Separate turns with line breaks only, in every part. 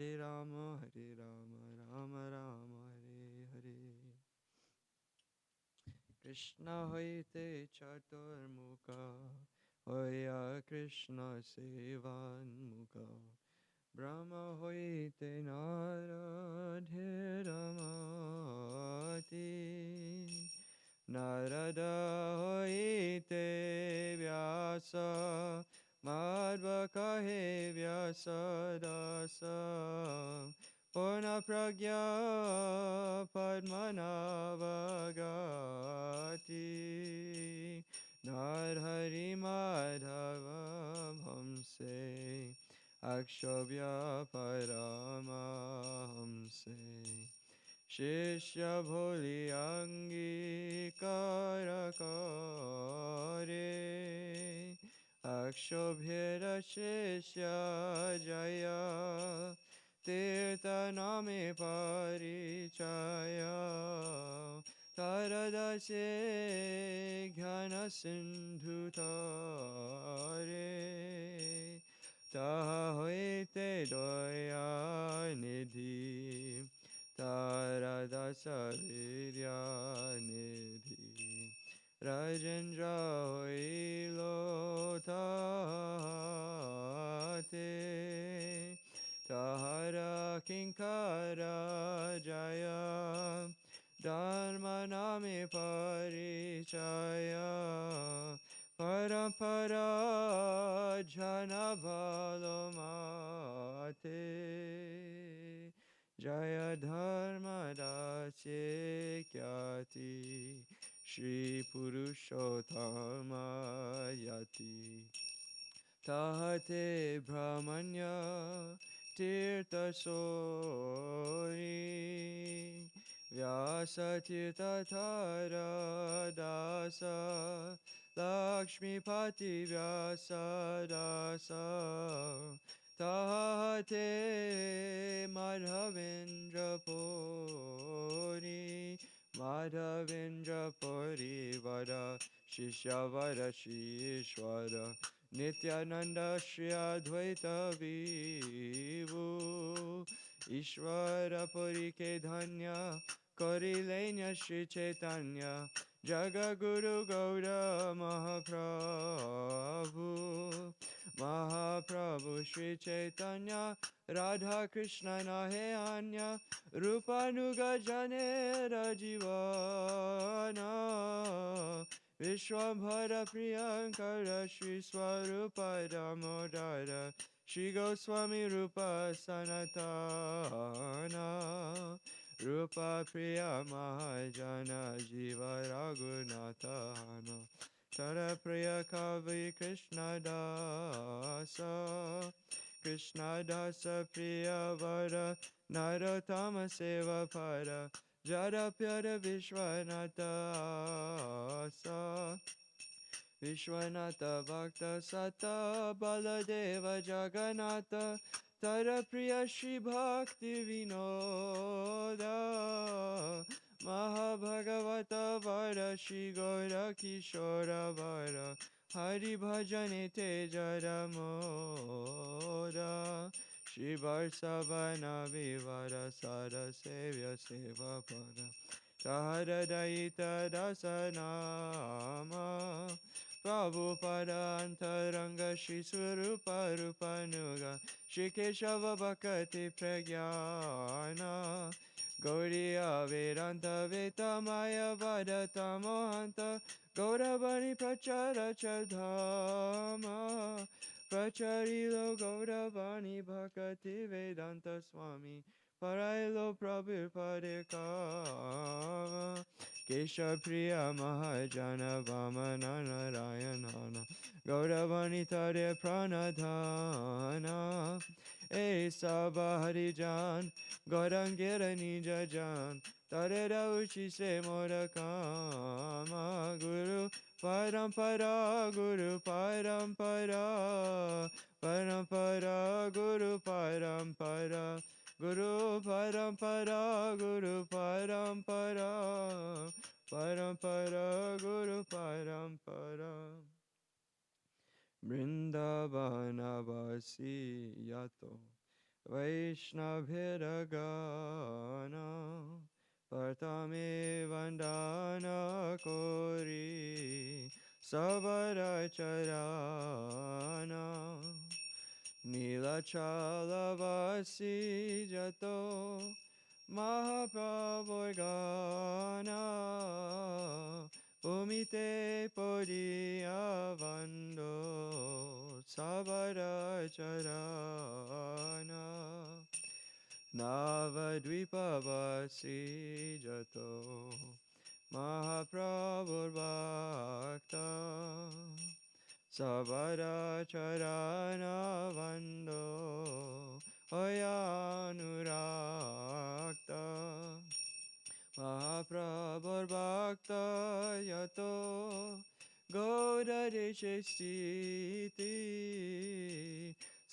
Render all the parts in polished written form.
Hare Rama, Rama Rama, Hare Hare. Krishna hoite chaturmukha, hoya Krishna sevan mukha. Brahma hoite naradhiramati. Narada hoite vyasa, madhva kahe vyasa dasa. Purna pragya padmanavagati. Narhari madhava bhamse. Akshobhya paramahamse. Shishya bholi angikaraka Akshobhyara shishya jaya Tirtha name parichaya Taradase jnana sindhu tare Taha hoite doya nidhi Taradasa vidya nidhi Rajendra hoilo tate Tahara kinkara jaya Dharma name parichaya Parampara jana balomate Jaya dharma dache kyati Shri Purushottama Yati Tahate Brahmanya Tirtha Sori Vyasa Tirtha Thara Dasa Lakshmi Pati Vyasa Dasa Tahate Madhavendra Puri Madhavendra Purivara Shishavara Shishwara Nityananda Shri Advaita Vivu Ishvara Purike Dhanya Korilenya Shri Chaitanya Jagaguru Gaura Mahaprabhu Mahaprabhu Shri Chaitanya Radha Krishna Nahe Anya Rupanuga Janera Jivana Vishwambhara Priyankara Shri Swarupa Damodara Shri Goswami Rupa Sanatana Rupa Priya Mahajana Jiva Raghunatana Tara Priya Kavi Krishna Dasa Krishna Dasa Priya Vara Narottama Seva Para Jada Pyara Vishwanatha Asa Vishwanatha Bhakta Sata Baladeva Jagannatha Tara Priya Shri Bhakti Vinoda Mahabhagavata Vara Shri Gaura Kishora Vara Hari Bhajane Te Jaramoda Shri Varsavana Vivara Sada Sevya Seva Pada Tahara Daita Dasanama Prabhupada Antaranga Shri Swarupa Rupanuga Shri Keshava Bhakati Pragyana Gauriya Vedanta Vetamaya Vadata Mohanta Gauravani Prachara Chadhama Pracharilo Gauravani Bhakati Vedanta Swami Parailo Prabhupada Kama Kesha Priya Mahajana Vamana Narayanana Gauravani Tare Pranadhana Esa Baharijan Gaurangira Nija Jan Tarera Uchi Se Morakama Guru Parampara Guru Parampara Parampara Guru Parampara Guru Parampara Guru Parampara Parampara Guru Parampara Vrindavanavasi Yato Vaishnavhiragana Partame Vandana Kori Savaracharana Nilachalavasi Jato Mahaprabhurgana Umite Podiyavando Savaracharana Navadvipavasi Jato Mahaprabhur Bhakta Savaracharana Vando Hoyanurakta Mahaprabhur Bhakta Yato Gaudadeshe Sthiti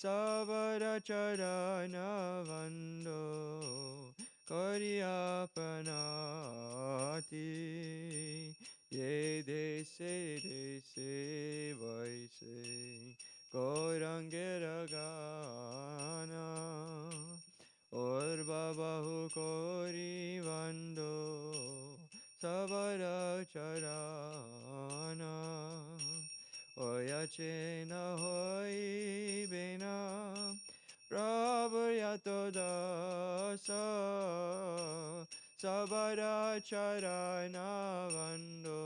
Savaracharana Vando Koryapanati Ye dese dese vaise Gaurangiragana Or babahu kori vando Sabara charana Oyachena hoi bena Prabhu yato dasa Sabara charana vando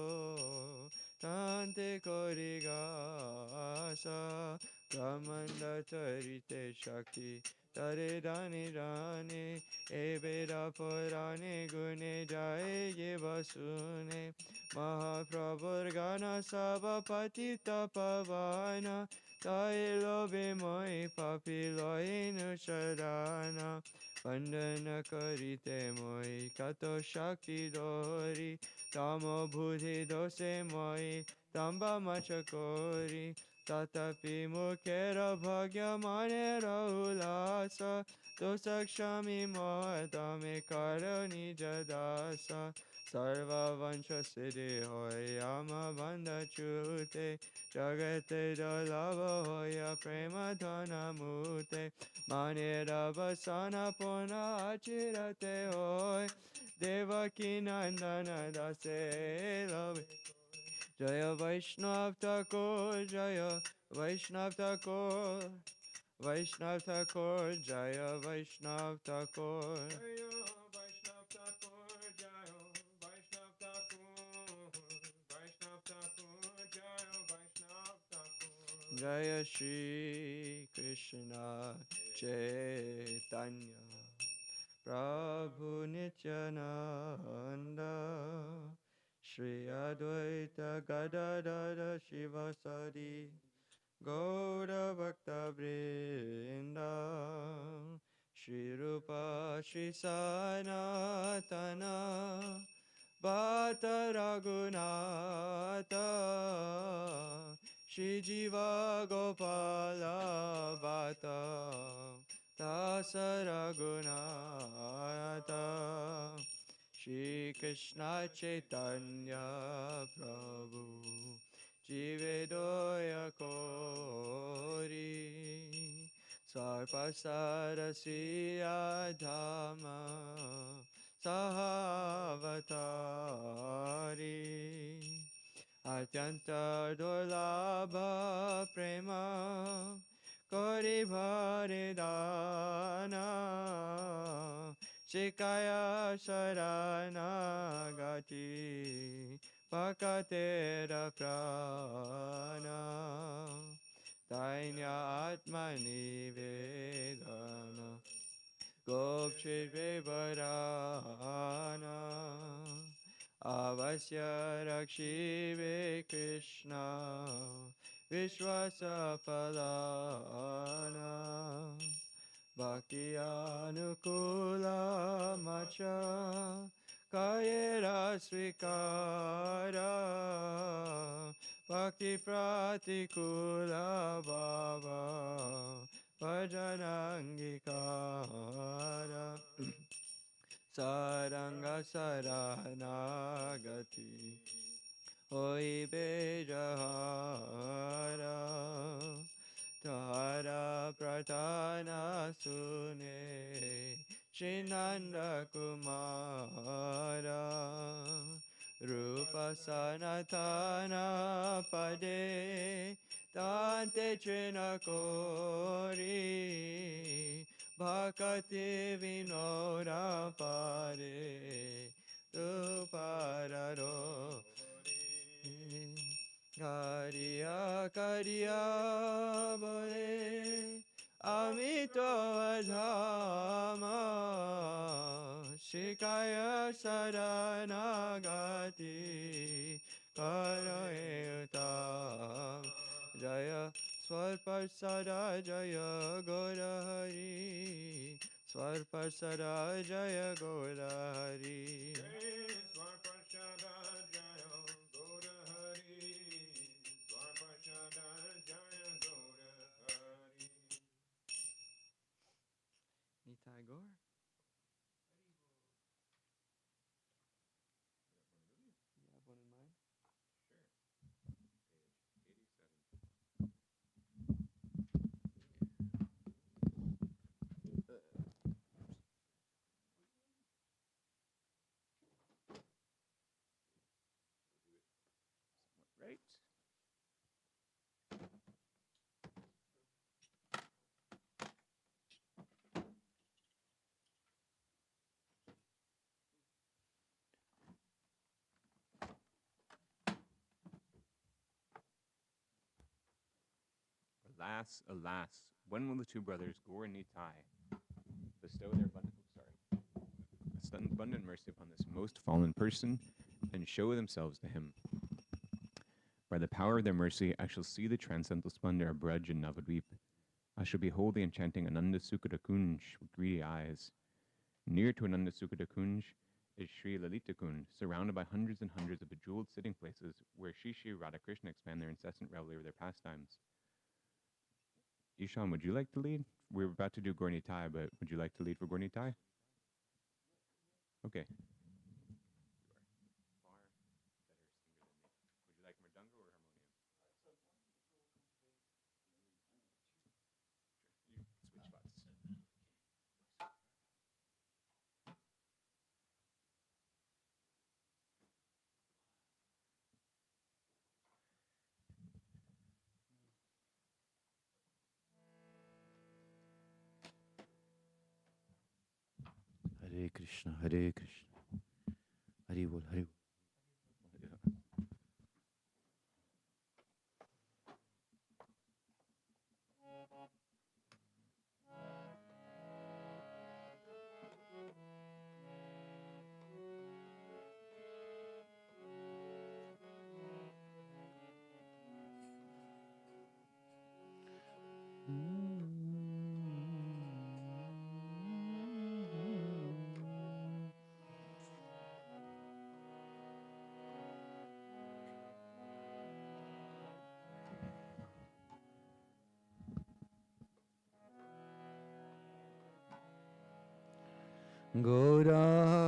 Tante korigasa Brahmanda tarite shakti Tare dani rane Ebera purane gune jaye ye vasune Mahaprabhur gana sabapati tapavana Tailo bimoy papiloinu sharana Vandana karite moy kato shakti dori Tamo buddhi dose moy tamba machakori Tatapi mukera bhagya manera ulasa Dosakshami mohatame karani jadasa Sarva vancha siddhi hoy ama bandha chute Jagate dalava hoya prema dhana mute Manera vasana pona achirate hoy Devaki nandana dase love Jaya Vaishnav Thakur, Jaya Vaishnav Thakur, Vaishnav Thakur, Jaya Vaishnav Thakur.
Jaya Vaishnav Thakur, Jaya Vaishnav Thakur, Vaishnav Thakur, Jaya Vaishnav Thakur.
Jaya Shri Krishna Chaitanya Prabhu Nityananda Shri Advaita Gadadara Shivasadi Gaura Bhakta Vrinda Shri Rupa Shri Sanatana Bhatta Raghunatha Shri Jiva Gopala Bhatta Dasa Raghunatha Shri Krishna Chaitanya Prabhu Jivedoya Kori Sarpasarasiya Dhamma Sahavatari Atyanta Durlabha Prema Kori Bharidana Shikaya Sharanagati Pakatera Prana Dainya Atmani Vedana Gopshri Vivarana Avasya Rakshive Krishna Vishwasa Palana Bhakti Anukula Macha Kayera Svikara Bhakti Pratikula Bhava Bhajanangikara Saranga Saranagati Hoi Bejahara Tara pratana sune Shinanda Kumara Rupa sanatana pade Tante Chinakori Bhakati Vinora pare Tu pararo Kariya Kariya Bole Amito Adhama Shikaya Saranagati Karayutam Jaya Swarparsara Jaya Gorahari Swarparsara Jaya Gorahari
Jai Swarpashada Jaya Gaura Hari. Swarpashada Jaya Gaura Hari.
Nitai Gaur? You have one in mind?
Sure. Page 87. Right. Alas, alas, when will the two brothers Gaur and Nitai bestow their abundant mercy upon this most fallen person and show themselves to him? By the power of their mercy, I shall see the transcendental splendor of Braj and Navadvip. I shall behold the enchanting Ananda Sukada Kunj with greedy eyes. Near to Ananda Sukada Kunj is Sri Lalita Kunj, surrounded by hundreds and hundreds of bejeweled sitting places where Shri Shri Radhakrishna expand their incessant revelry of their pastimes. Ishan, would you like to lead? We're about to do Gaur Nitai, but would you like to lead for Gaur Nitai? Okay. You are far better singer than me. Would you like mridanga or harmonium? Sure. You switch spots.
Hare Krishna, Hare Krishna. Hari Bol, Hari Bol.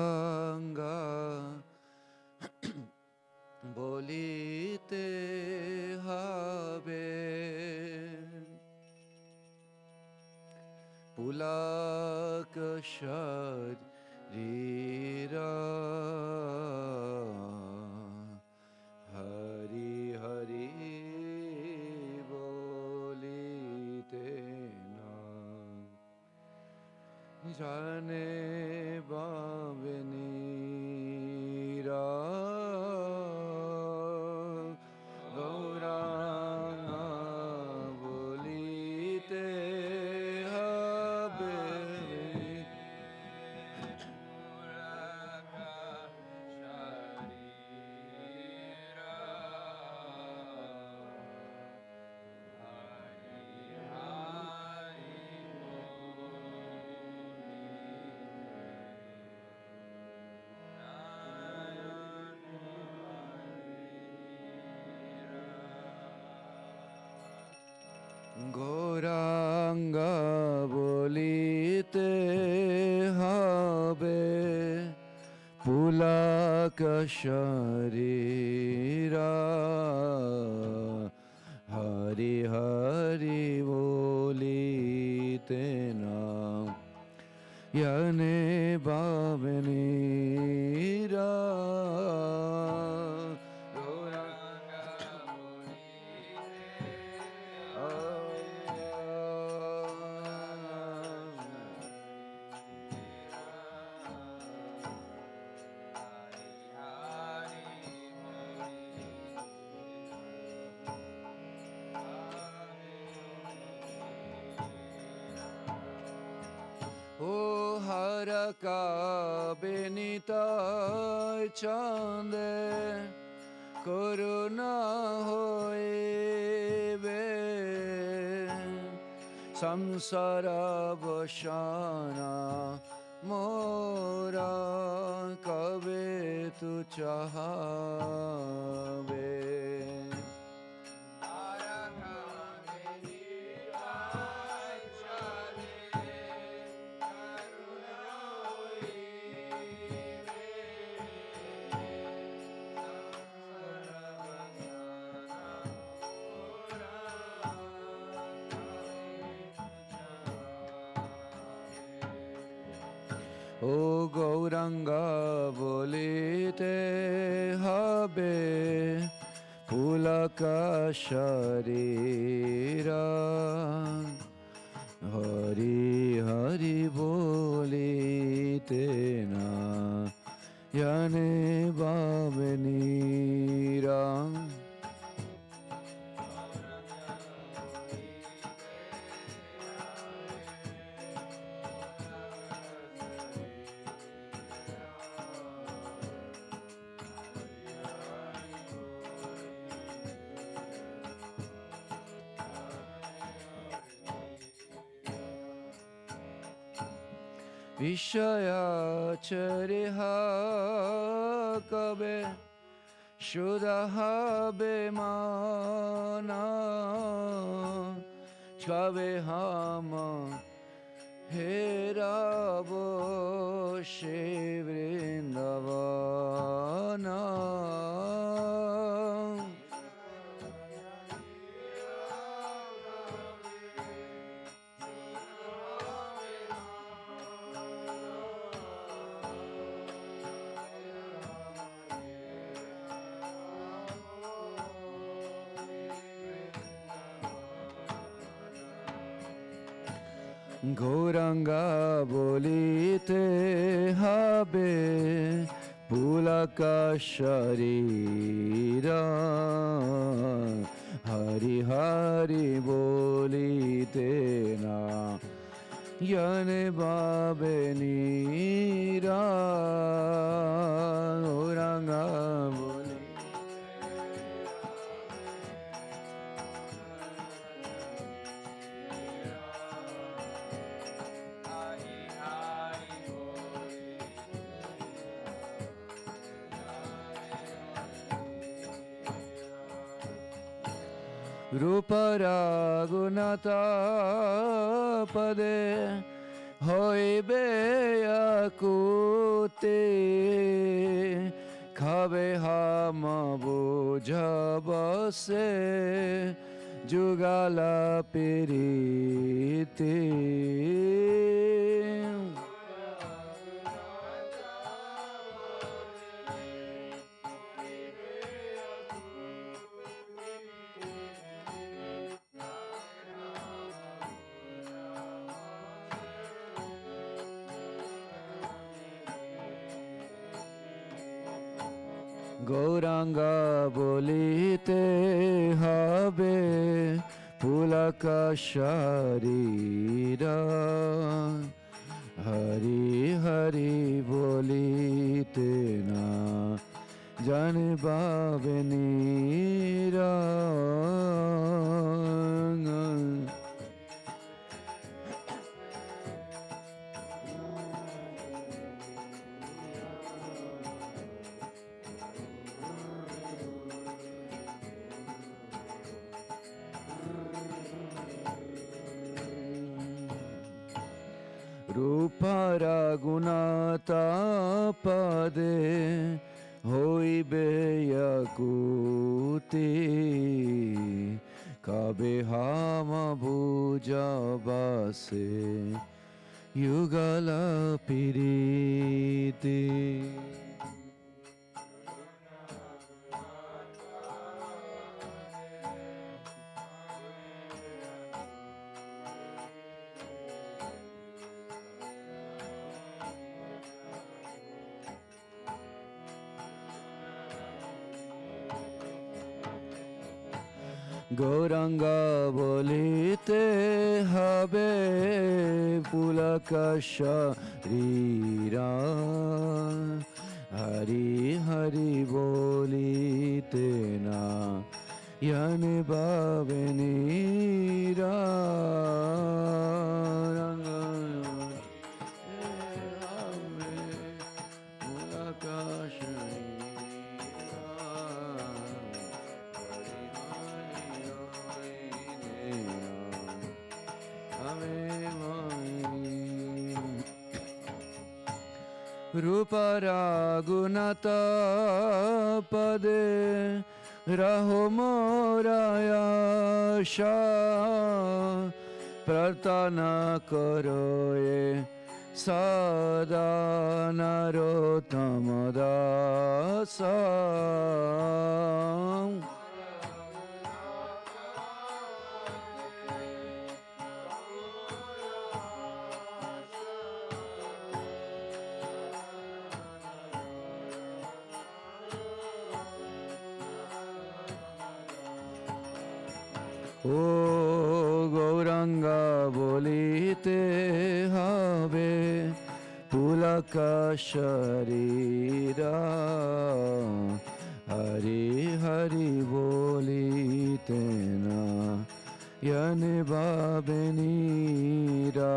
Gauranga bolite habe pulak sharira hari hari bolite na jane bavenira gauranga bolite habe Gauranga bolite habe pulaka sharira Hari Hari bolite naam Yane Bhavanira O Haraka Benitai Chande Karuna hoibe Samsara Bashana Mora Kabe tu chahabe O Gauranga bolite habe Pulaka sharira Hari Hari bolite na Yane Bhavanira Vishaya chariha kabe Shudaha bemana Chabe hama Herabo Shivrindavana Gauranga bolite habe Pulaka sharira Hari Hari bolite na Yane Bhavanira Gauranga bolite Rupa Raghunatha Pade Hoibe Yakute Kabe Hama Boja Base Jugala Pirite Gauranga bolite habe Pulaka sharira Hari Hari bolite na Jane Bhavanira Rupa Raghunatha Pade Hoibe Yakuti कबे हम बुझबसे युगल प्रीति गौरंग बोलिते हबे पुलक शरीरा हरि हरि बोलिते ना यन बाबनीरा पुलक रूप रागुणत पदे रहो मोरायाशा प्रार्थना करो ये सदा नरोत्तम दासा ओ गौरंग बोलिते हबे पुलक शरीरा हरि हरि बोलिते ना यन बाबनीरा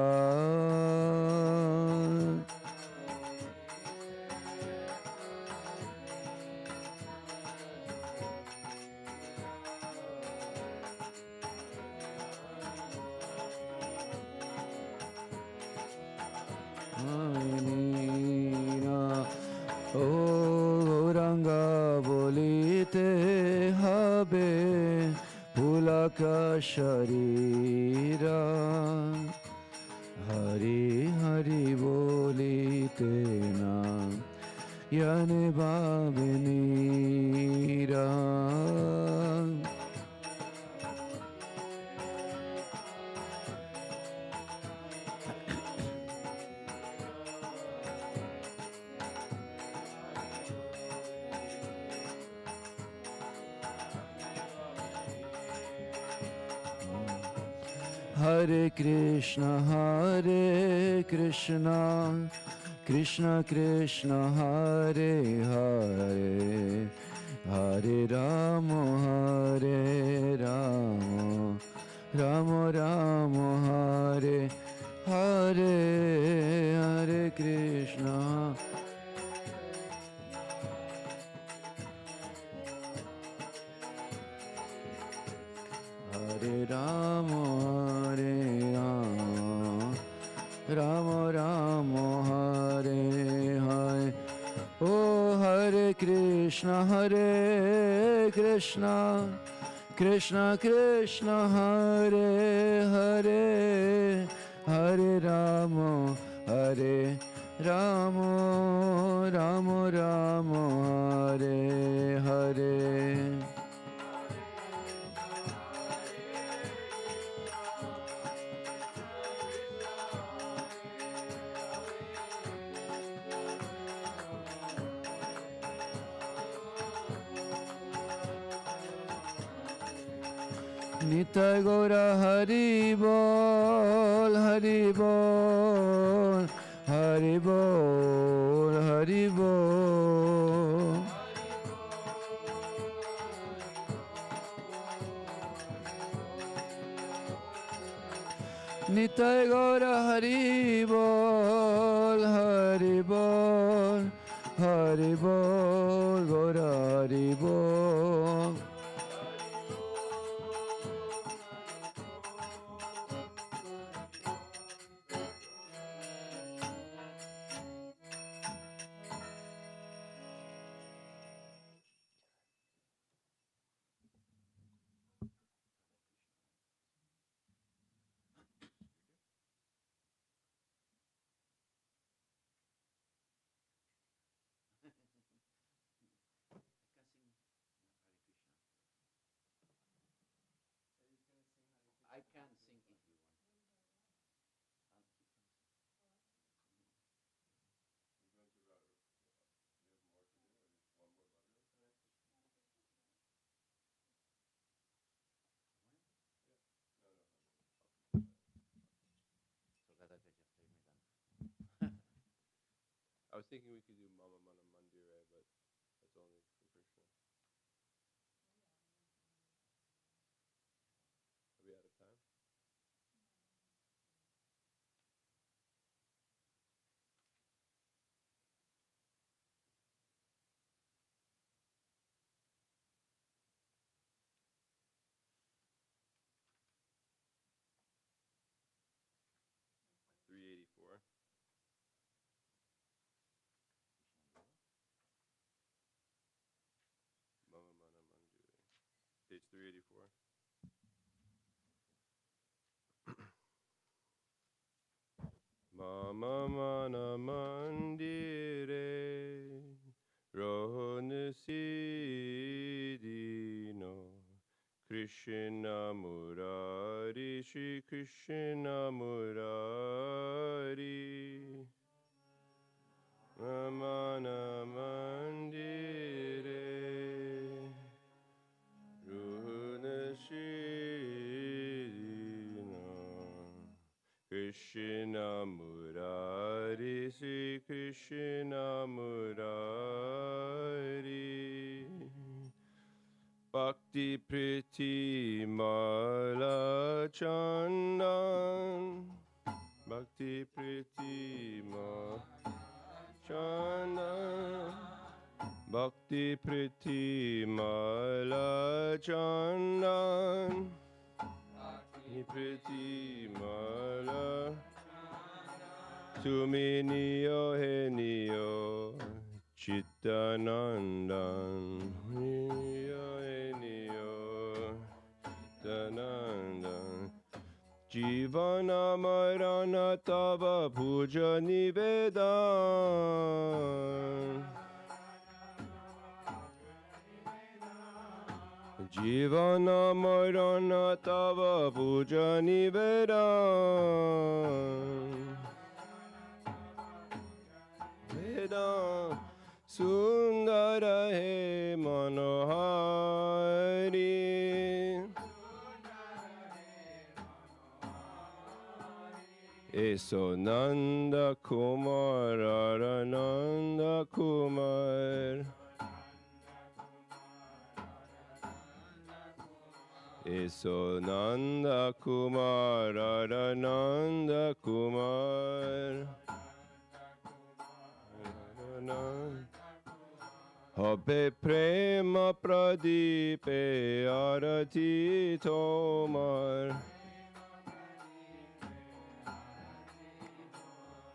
ओ रंग बोलिते हबे पुलक शरीरा हरि हरि बोलिते ना यन बाबनीरा Hare Krishna, Krishna Krishna, Hare Hare, Hare Rama, Rama Rama, Hare Hare, Hare Krishna. Hare Rama, Hare Rama, Rama Rama, Hare Hare. Oh, Hare Krishna, Krishna Krishna, Hare Hare, Hare Rama, Rama Rama, Hare Hare. Nitai Gaura Hari Bol, Hari Bol, Hari Bol, Hari Bol. Nitai Gaura Hari Bol, Hari Bol, Hari Bol, Gaura Hari Bol.
was thinking we could do Mama Mana Mandire, but that's only for Krishna. Are we out of time? $384. Mama Mana Mandire. Page 384. Mama Mana Mandire Rohanasidino Krishna Murari Shri Krishna Murari Mana Mandire Rohanasidino Krishna Murari Sri Krishna Murari Bhakti Priti Mala Chandan Bhakti Priti Mala Chandan Bhakti Priti Mala Chandan Bhakti Priti Mala Tuminiyo Heniyo Chittanandan Heniyo Heniyo Chittanandan Jivana Marana Tava Puja Nivedan Jivana Marana Tava Puja Nivedan Vedan Sundara He Manohari Eso Nanda Kumar Arananda Kumar Eso Nanda Kumar Arananda Kumar Habe Prema Pradipe Arati Tomar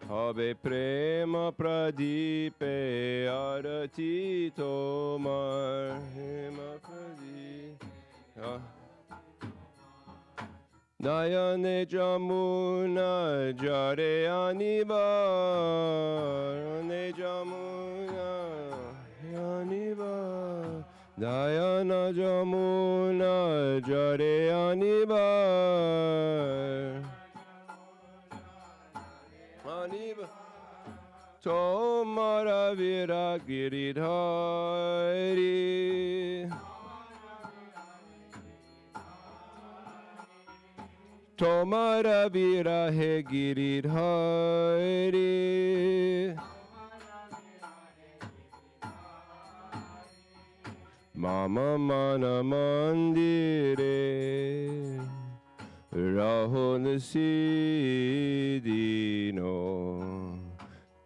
Habe Prema Pradipe Arati Tomar Prema Pradipe Nayane Jamuna Jare Anibar Ne Jamuna Anibar Nayana Jamuna Jare Anibar Anibar Tomara Vira Giridhari Tomara Virahe Giridhari Mama Mana Mandire Rahonasidino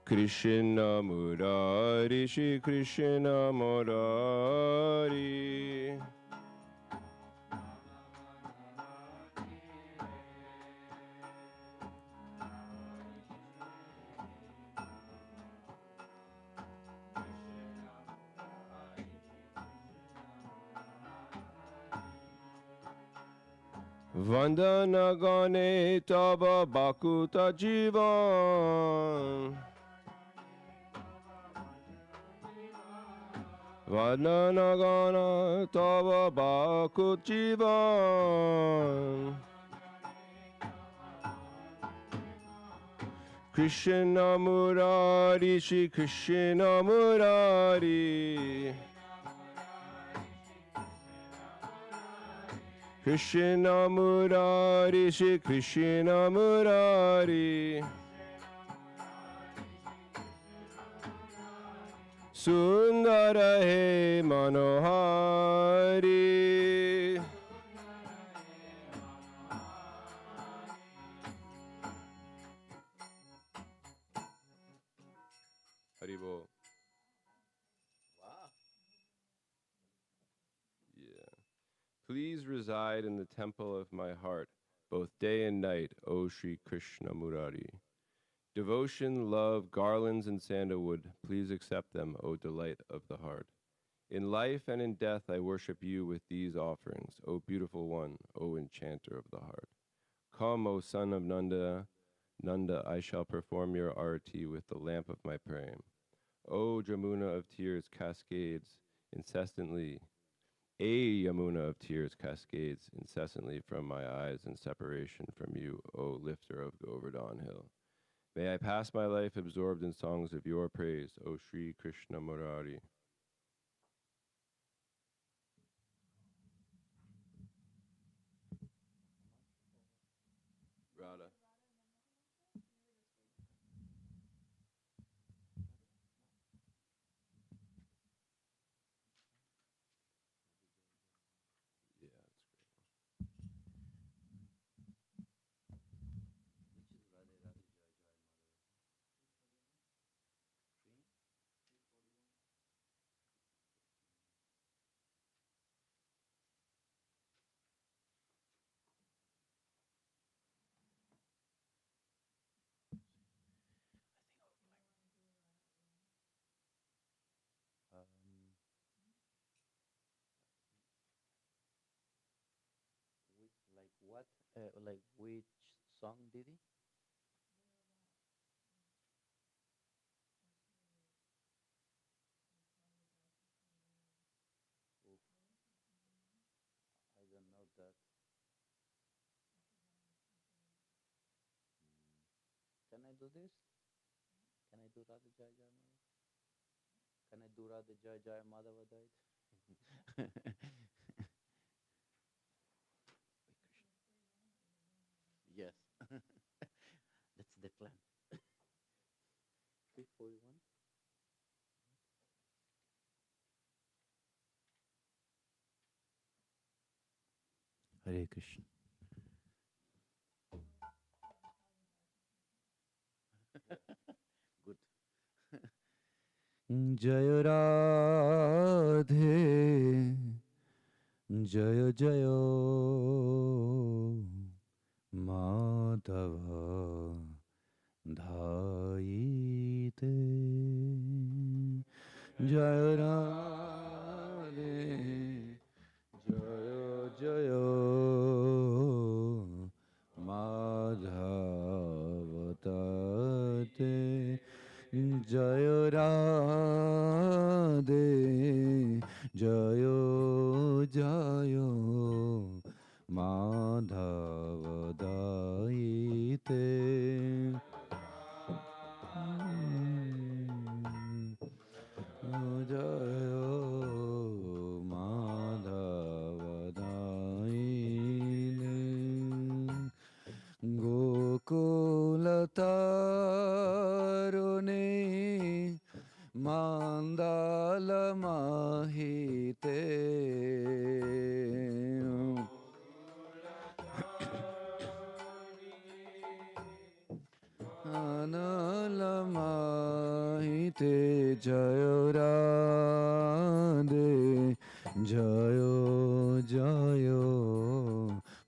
Krishna Murari Shri Krishna Murari Vandana Gane Tava Bhakuta Jivan Vandana Gana Tava Bhakuta Jivan Krishna Murari Shri Krishna Murari Krishna Murari Shri Krishna Murari Sundara He Manohari. Haribol.
Wow.
Yeah. Please reside in the temple of my heart, both day and night, O Sri Krishna Murari. Devotion, love, garlands, and sandalwood, please accept them, O delight of the heart. In life and in death I worship you with these offerings, O beautiful one, O enchanter of the heart. Come, O son of Nanda, Nanda, I shall perform your arati with the lamp of my praying. O Jamuna of tears cascades incessantly. A Yamuna of tears cascades incessantly from my eyes in separation from you, O lifter of Govardhan Hill. May I pass my life absorbed in songs of your praise, O Sri Krishna Murari. Radha. Yeah, that's great.
Which is Radhe Radhe Jai Jai Madhava? Like what? Like which song did he? Oof, I don't know that. Can I do this? Can I do Radha Jai Jai Madhava? Can I do Radha Jai Jai Madhava died? Yes, that's the plan. 341. Hare Krishna. Good. Jaya Radhe, Jaya Jaya Madhava Dhaite. Jaya Radhe, Jaya Jaya Madhavatate. Jaya Radhe, Jaya Jaya Madhavadaite. Jaya Madhavadaine. Gokulatharune Mandala Mahite. Anala Mahite. Jaya Radhe, Jaya Jaya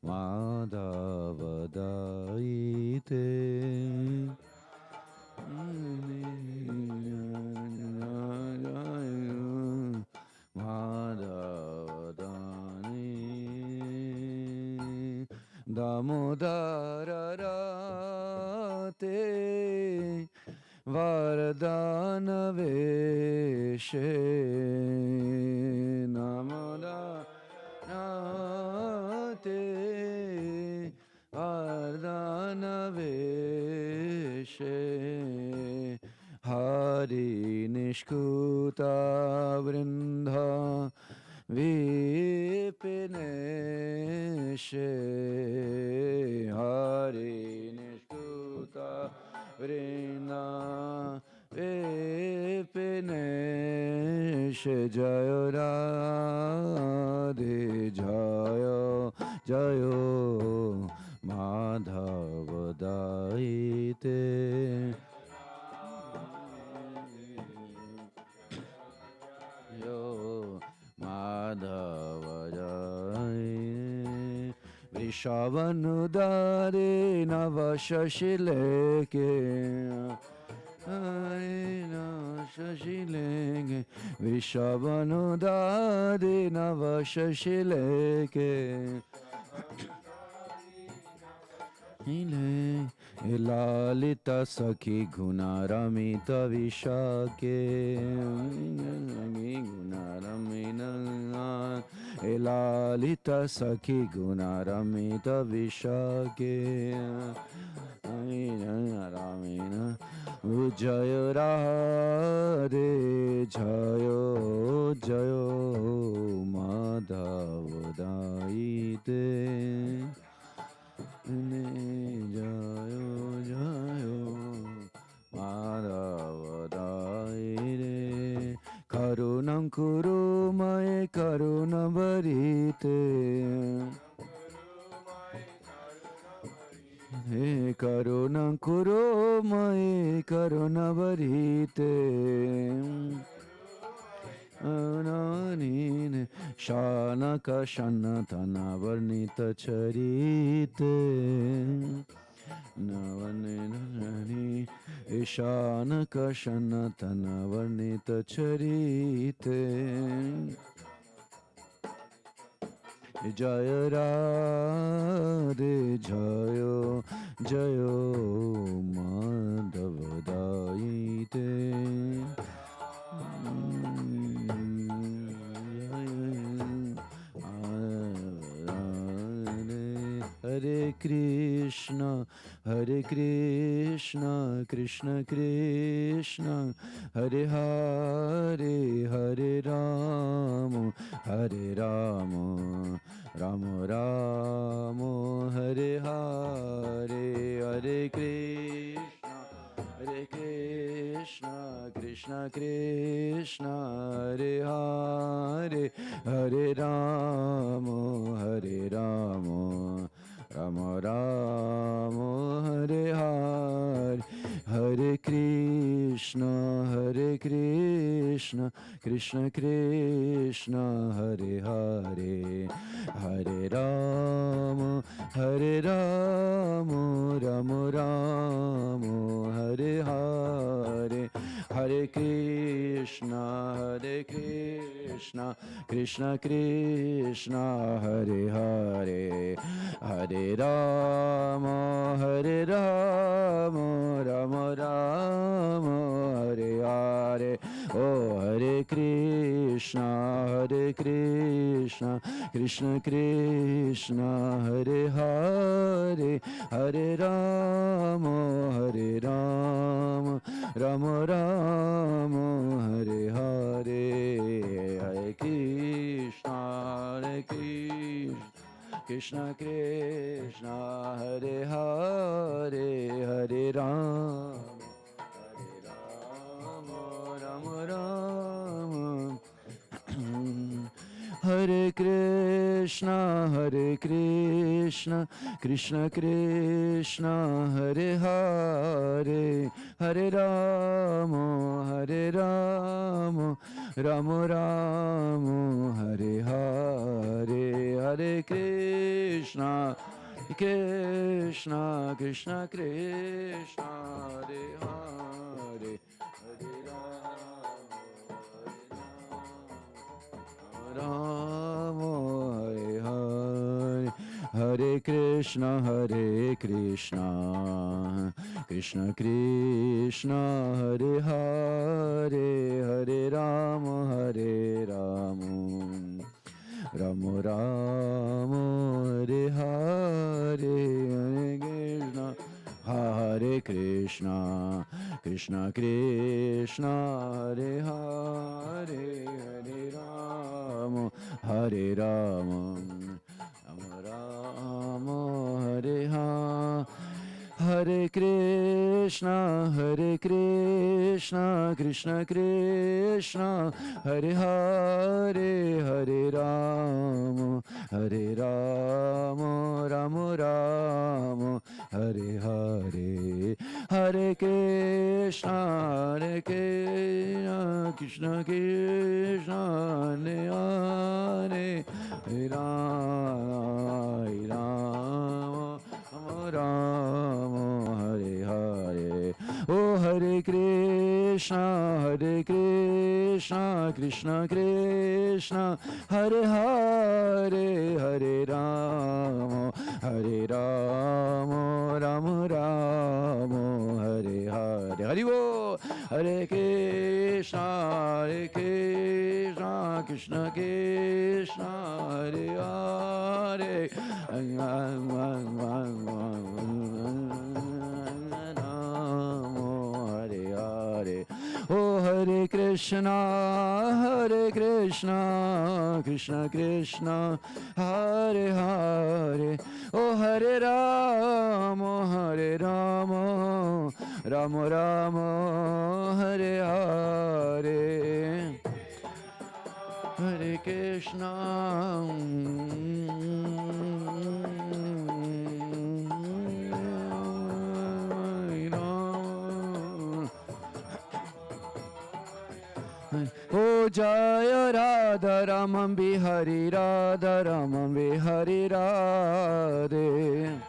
Madhavadaite. Madhavadani Damodararate Vardhana Veshe Namodarate Vardhana Veshe Hari Nishkuta Vrinda Vipineshe Hari Nishkuta Vrinda Vipineshe
Ramesh Jayo Radhe Jayo Jayo Madhava Daite Yo Madhava Daite Vrishavanudare Navashashileke Shashileke Vrishavanudare Navashashileke Lalita Sakhi Gunaramita Vishake Gunaramina Lalita Sakhi Gunaramita Vishake Ramina Jayo Radhe Jayo Jayo Madhava Daite Jayo Jayo Madhava Daite Karunam Kuru Mae Karunam Varite He Karunam Kuru Mae Karunam Varite Ananine Shanaka Shanatana Varnita Charite Navanani Ishanaka Shanatana Varnita Charite Jaya Radhe Jayo Jayo Madhava Daite Hare Krishna Krishna Krishna Hare Hare Hare Rama Rama Rama Hare Hare Hare Krishna Krishna Krishna Hare Hare Hare Rama Rama Rama Hare Hare Hare Krishna Krishna Krishna Hare Hare Hare Rama Rama Rama Hare Hare Hare Krishna Krishna Krishna Hare Hare Hare Rama Rama Rama Hare Hare Oh Hare Krishna Krishna Krishna Hare Hare Hare Rama Rama Rama Hare Hare Hare Krishna Krishna Krishna Hare Hare Hare Rama Rama Rama Hare Krishna Krishna Krishna Hare Hare Hare Rama Rama Rama Hare Hare Hare Krishna Krishna Krishna Hare Hare Hare Rama Hare Hare Hare Krishna Krishna Krishna Hare Hare Hare Rama Rama Rama Hare Hare Hare Krishna Krishna Krishna Hare Hare Hare Rama Rama Rama Hare Hare Krishna, Krishna Krishna, Hare Hare, Hare Rama, Rama Rama, Hare Hare, Hare Krishna, Krishna Krishna, Hare Hare, Hare Rama, Rama, Hare Hare. Oh Hare Krishna, Krishna Krishna, Hare Hare, Hare Rama, Rama Rama, Hare Hare. Hare Bo, Hare Krishna, Krishna Krishna, Hare Hare. Oh Hare Krishna, Krishna Krishna, Hare Hare. Oh Hare Rama, Rama Rama, Hare Hare. Hare Krishna. Oh Jaya Radha Raman Bihari, Radha Raman Bihari Radhe.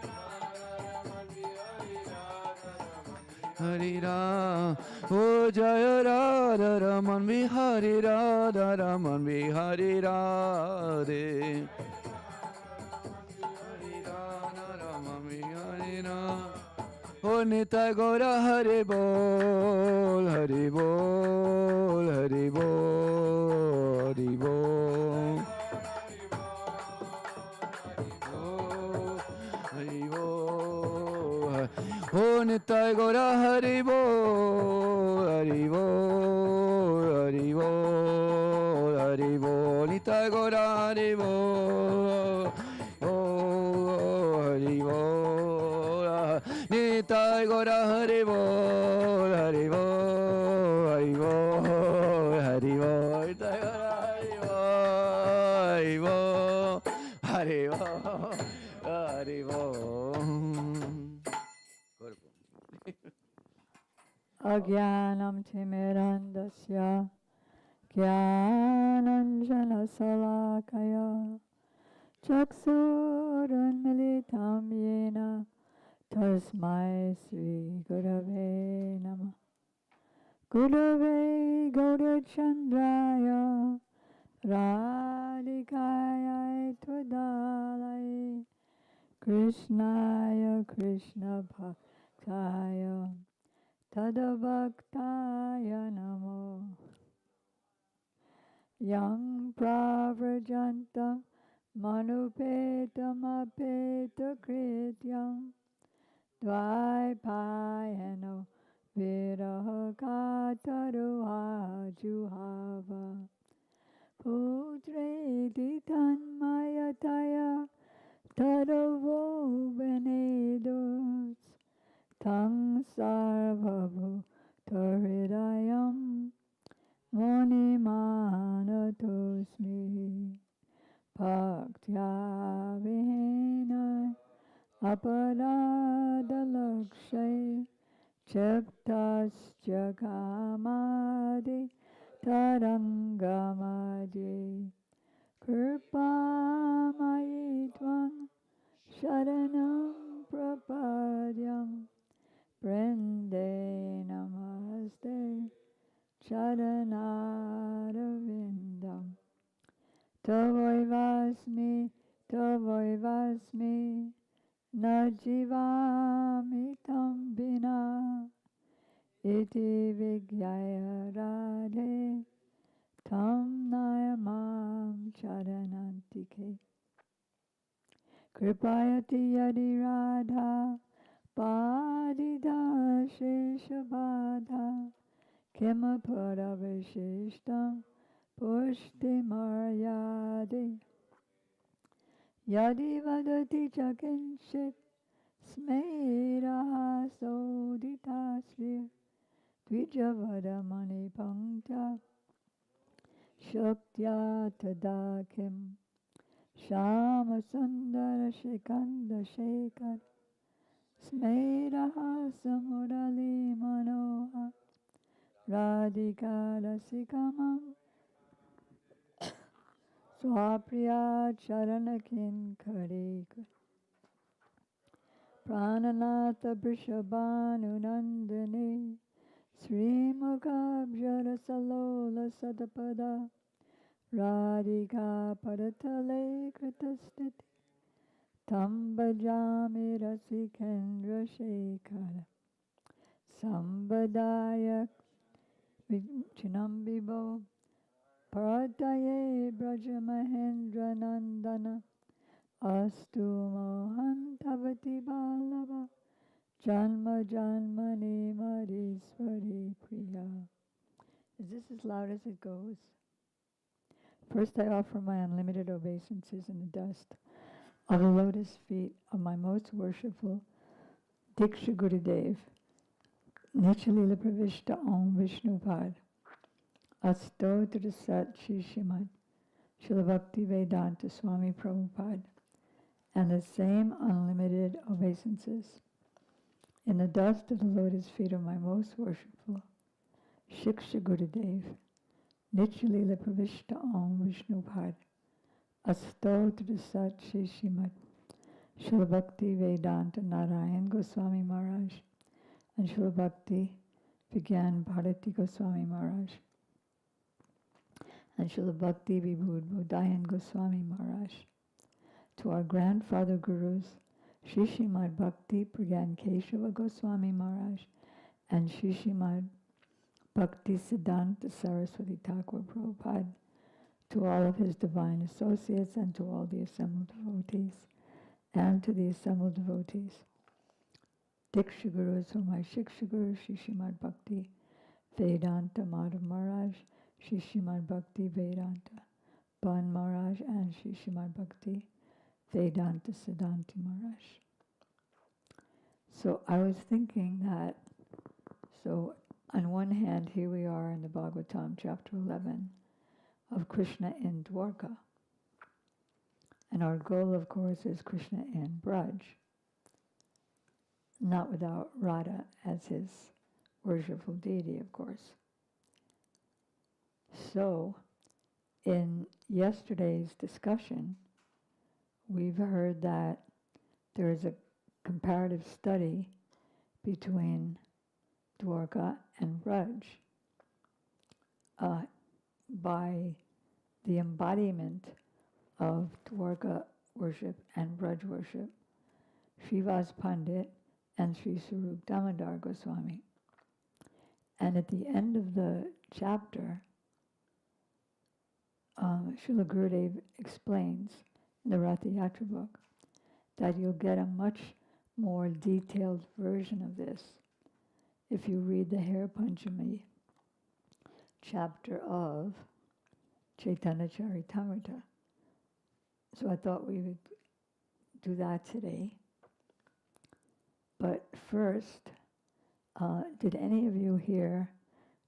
Hari Ram, oh Jaya Radha Raman Bihari, Radha Raman Bihari Radhe. Hari Radha Raman Bihari Radhe. Oh Nitai Gaura Hari Bol, Hari Bol, Hari Bol, Hari Bol. Hari Bol. Oh Nitai Gaura Hari Bol, Hari Bol, Hari Bol, Hari Bol. Nitai Gaura Hari Bol. Oh Hari Bol. Nitai Gaura Hari Bol, Hari Bol, Hari Bol, Hari Bol. Nitai Gaura Hari Bol, Hari Bol, Hari Bol, Hari Bol.
Agyanam Timirandasya Gyananjana Salakaya Chaksurunmilitam Yena Tasmai Sri Gurave Namah. Gurave Gaurachandraya Radhikaya Tvadalai Krishnaya Krishna Bhaktaya Tadavaktaya Namo. Yang Pravrajantam Manupetam Apeta Krityam Dvaipayano Viraha Kataruha Juhava Putreti Tanmayataya Tadavo Venedos Tang Sarvabhu Taridayam Monimanatosmi Bhaktya Vihena Aparadalakshay Cheptasya Kamadi Tarangamadi Kripamayi Tvam Sharanam Prapadyam Brinde Namaste Charanarvindam Tavoivasmi Najivami Tambina Iti Vigyaya Radhe Tam Nayamam Charanantike Kripayati Yadi Radha Padida Shishabadha Kimapura Vishishtam Pushti Maryadi Yadi Vadati Chakinshit Smeraha Sodita Sri Dvijavadamani Pankta Shaktya Tadakim Shama Sundara Shikanda Shekhar Smeraha Samurali Manoha Radhika Rasikamam Swapriya Charanakin Karika Prananatha Vrishabhanu Nandini Srimukhabjara Salola Sadapada Radhika Padatale Kritastiti Tambajami Rasikendra Shekhara Sambadaya Chinambibo Parataye Brajamahendra Nandana Astu Mohantavati Balava Janma Janmani Madhiswari Priya. Is this as loud as it goes? First I offer my unlimited obeisances in the dust of the lotus feet of my most worshipful Diksha Gurudev, Nichalila Pravishta Om Vishnupad, Astotra Sat Shishimad, Shilabhakti Vedanta Swami Prabhupada, and the same unlimited obeisances in the dust of the lotus feet of my most worshipful Shiksha Gurudev, Nichalila Pravishta Om Vishnupad, Astotra Sat Shishimad, Shilabhakti Vedanta Narayan Goswami Maharaj, and Shilabhakti Vigyan Bharati Goswami Maharaj, and Shilabhakti Vibhud Bodhayan Goswami Maharaj, to our grandfather gurus, Shishimad Bhakti Pragyan Keshava Goswami Maharaj, and Shishimad Bhakti Siddhanta Saraswati Thakur Prabhupada, to all of his divine associates and to all the assembled devotees, and to the assembled devotees. Diksha Gurus who my Shiksha Guru, Shishimad Bhakti Vedanta Madhav Maharaj, Shishimad Bhakti Vedanta Ban Maharaj, and Shishimad Bhakti Vedanta Siddhanti Maharaj. So I was thinking that, so on one hand, here we are in the Bhagavatam, chapter 11, of Krishna in Dwarka. And our goal, of course, is Krishna in Braj, not without Radha as his worshipful deity, of course. So, in yesterday's discussion, we've heard that there is a comparative study between Dwarka and Braj by the embodiment of Dwarka worship and Braj worship, Srivas Pandit and Sri Sarup Damodar Goswami. And at the end of the chapter, Srila Gurudev explains in the Ratha Yatra book that you'll get a much more detailed version of this if you read the Hare Panchami chapter of Chaitanya Charitamrita. So I thought we would do that today. But first, did any of you hear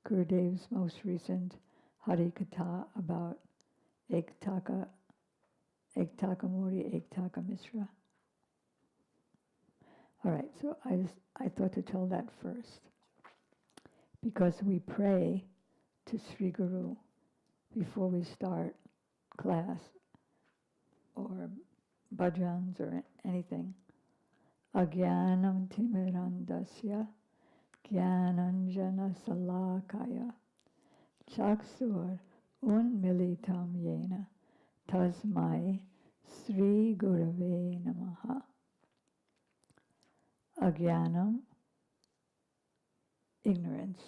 Gurudev's most recent Hari Katha about Ektaka Mori, Ektaka Misra? All right, so I thought to tell that first, because we pray to Sri Guru before we start class or bhajans or anything. Agyanam timirandasya Gyananjana salakaya Chaksur unmilitam yena Tasmai Sri Gurave Namaha. Agyanam, ignorance.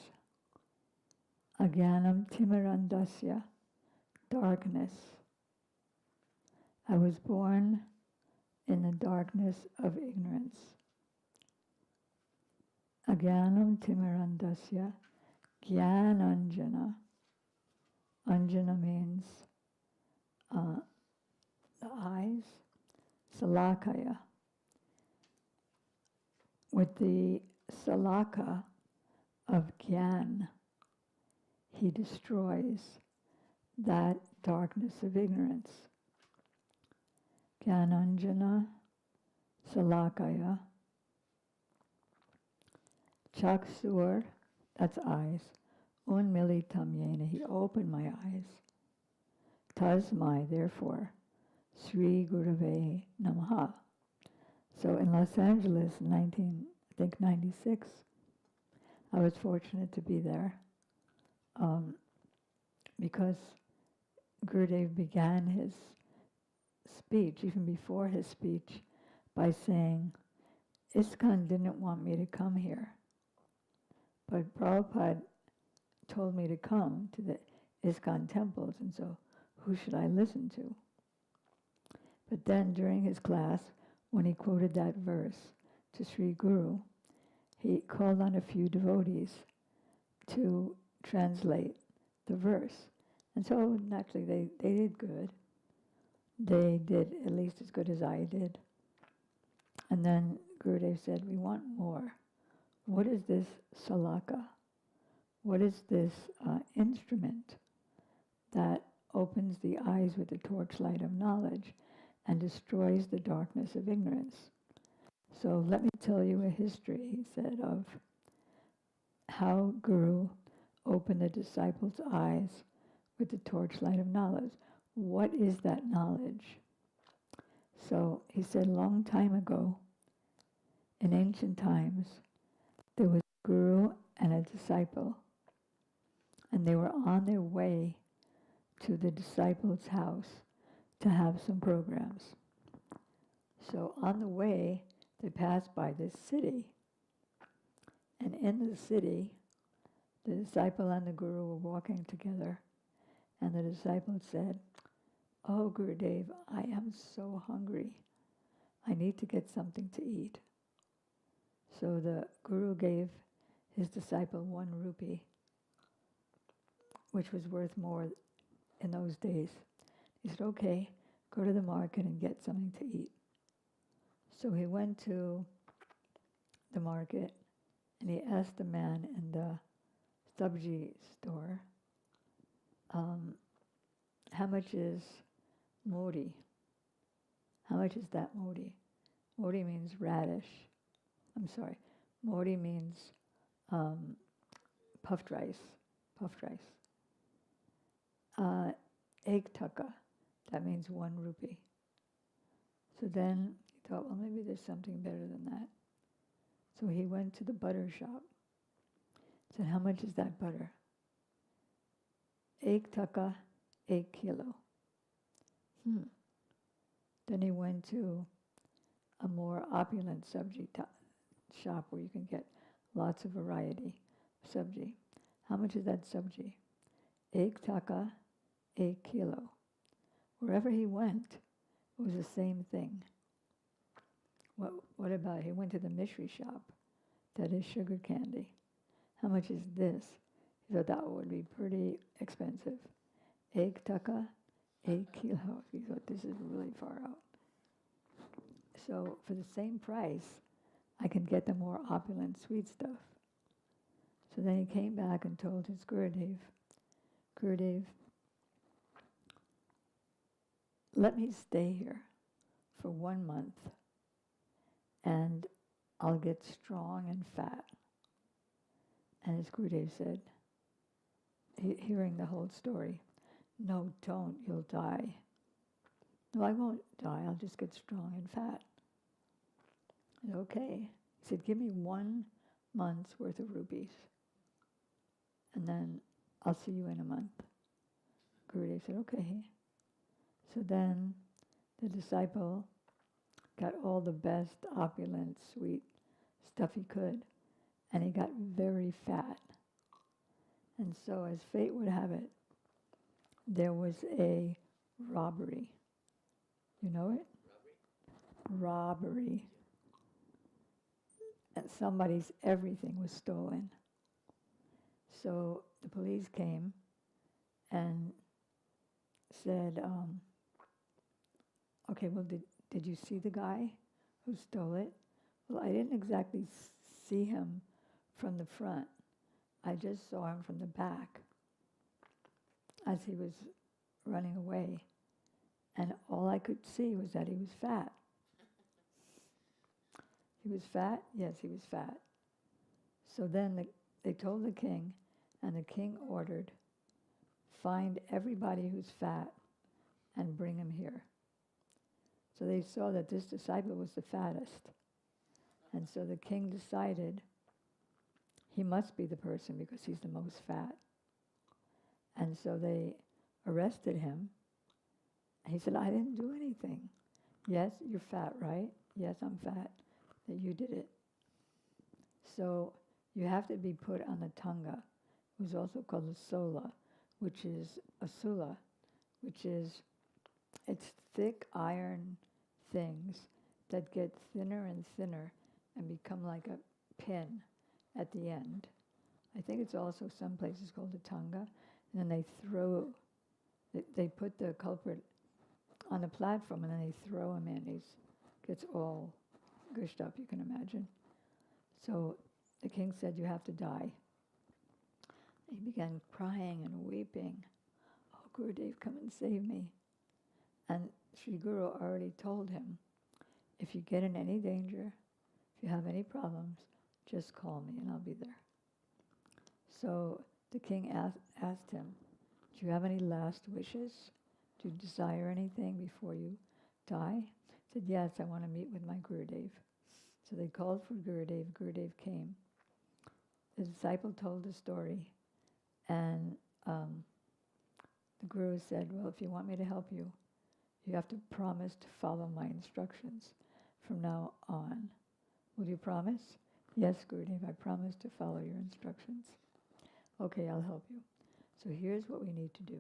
Agyanam timirandasya, darkness. I was born in the darkness of ignorance. Agyanam timirandasya, Gyananjana. Anjana means the eyes. Salakaya. with the salaka of Gyan, he destroys that darkness of ignorance. Gyananjana salakaya chaksur, that's eyes, unmilitam yena, he opened my eyes. Tasmai, therefore, Sri Gurave Namaha. So in Los Angeles, 96, I was fortunate to be there because Gurudev began his speech, even before his speech, by saying, ISKCON didn't want me to come here, but Prabhupada told me to come to the ISKCON temples, and so who should I listen to? But then during his class, when he quoted that verse to Sri Guru, he called on a few devotees to translate the verse. And so naturally they did good. They did at least as good as I did. And then Gurudev said, we want more. What is this salaka? What is this instrument that opens the eyes with the torchlight of knowledge and destroys the darkness of ignorance? So let me tell you a history, he said, of how Guru opened the disciples' eyes with the torchlight of knowledge. What is that knowledge? So he said, long time ago, in ancient times, there was a Guru and a disciple, and they were on their way to the disciples' house to have some programs. So on the way, they passed by this city. And in the city, the disciple and the Guru were walking together. And the disciple said, oh, Gurudev, I am so hungry. I need to get something to eat. So the Guru gave his disciple 1 rupee, which was worth more in those days. He said, okay, go to the market and get something to eat. So he went to the market and he asked the man in the sabji store, how much is modi? How much is that modi? Modi means radish. Modi means puffed rice. Egg taka, that means 1 rupee. So then he thought, well, maybe there's something better than that. So he went to the butter shop. Said, how much is that butter? Egg taka, 1 kilo. Then he went to a more opulent sabji shop where you can get lots of variety of sabji. How much is that sabji? Egg taka, 1 kilo. Wherever he went, it was the same thing. What about, he went to the Mishri shop, that is sugar candy. How much is this? He thought that would be pretty expensive. Egg taka, 1 kilo. He thought this is really far out. So for the same price, I can get the more opulent sweet stuff. So then he came back and told his Gurudev, Gurudev, let me stay here for 1 month and I'll get strong and fat. And his Gurudev said, hearing the whole story, no, don't, you'll die. No, I won't die, I'll just get strong and fat. I said, okay. He said, give me 1 month's worth of rupees, and then I'll see you in a month. Gurudev said, okay. So then the disciple got all the best, opulent, sweet stuff he could, and he got very fat. And so as fate would have it, there was a robbery. You know it? Robbery. And somebody's everything was stolen. So the police came and said, okay, well, did you see the guy who stole it? Well, I didn't exactly see him from the front. I just saw him from the back as he was running away. And all I could see was that he was fat. He was fat? Yes, he was fat. So then they told the king, and the king ordered, find everybody who's fat and bring him here. So they saw that this disciple was the fattest. And so the king decided he must be the person because he's the most fat. And so they arrested him. He said, I didn't do anything. Yes, you're fat, right? Yes, I'm fat. That you did it. So you have to be put on a tanga, who's also called a sola, which is a sula, which is, it's thick iron things that get thinner and thinner and become like a pin at the end. I think it's also some places called a tanga. And then they put the culprit on a platform and then they throw him in. He gets all gushed up, you can imagine. So the king said, you have to die. He began crying and weeping. Oh, Gurudev, come and save me. And Sri Guru already told him, if you get in any danger, if you have any problems, just call me and I'll be there. So the king asked him, do you have any last wishes? Do you desire anything before you die? He said, yes, I want to meet with my Gurudev. So they called for Gurudev. Gurudev came. The disciple told the story, and the Guru said, well, if you want me to help you, you have to promise to follow my instructions from now on. Will you promise? Yes, Gurudev, I promise to follow your instructions. Okay, I'll help you. So here's what we need to do.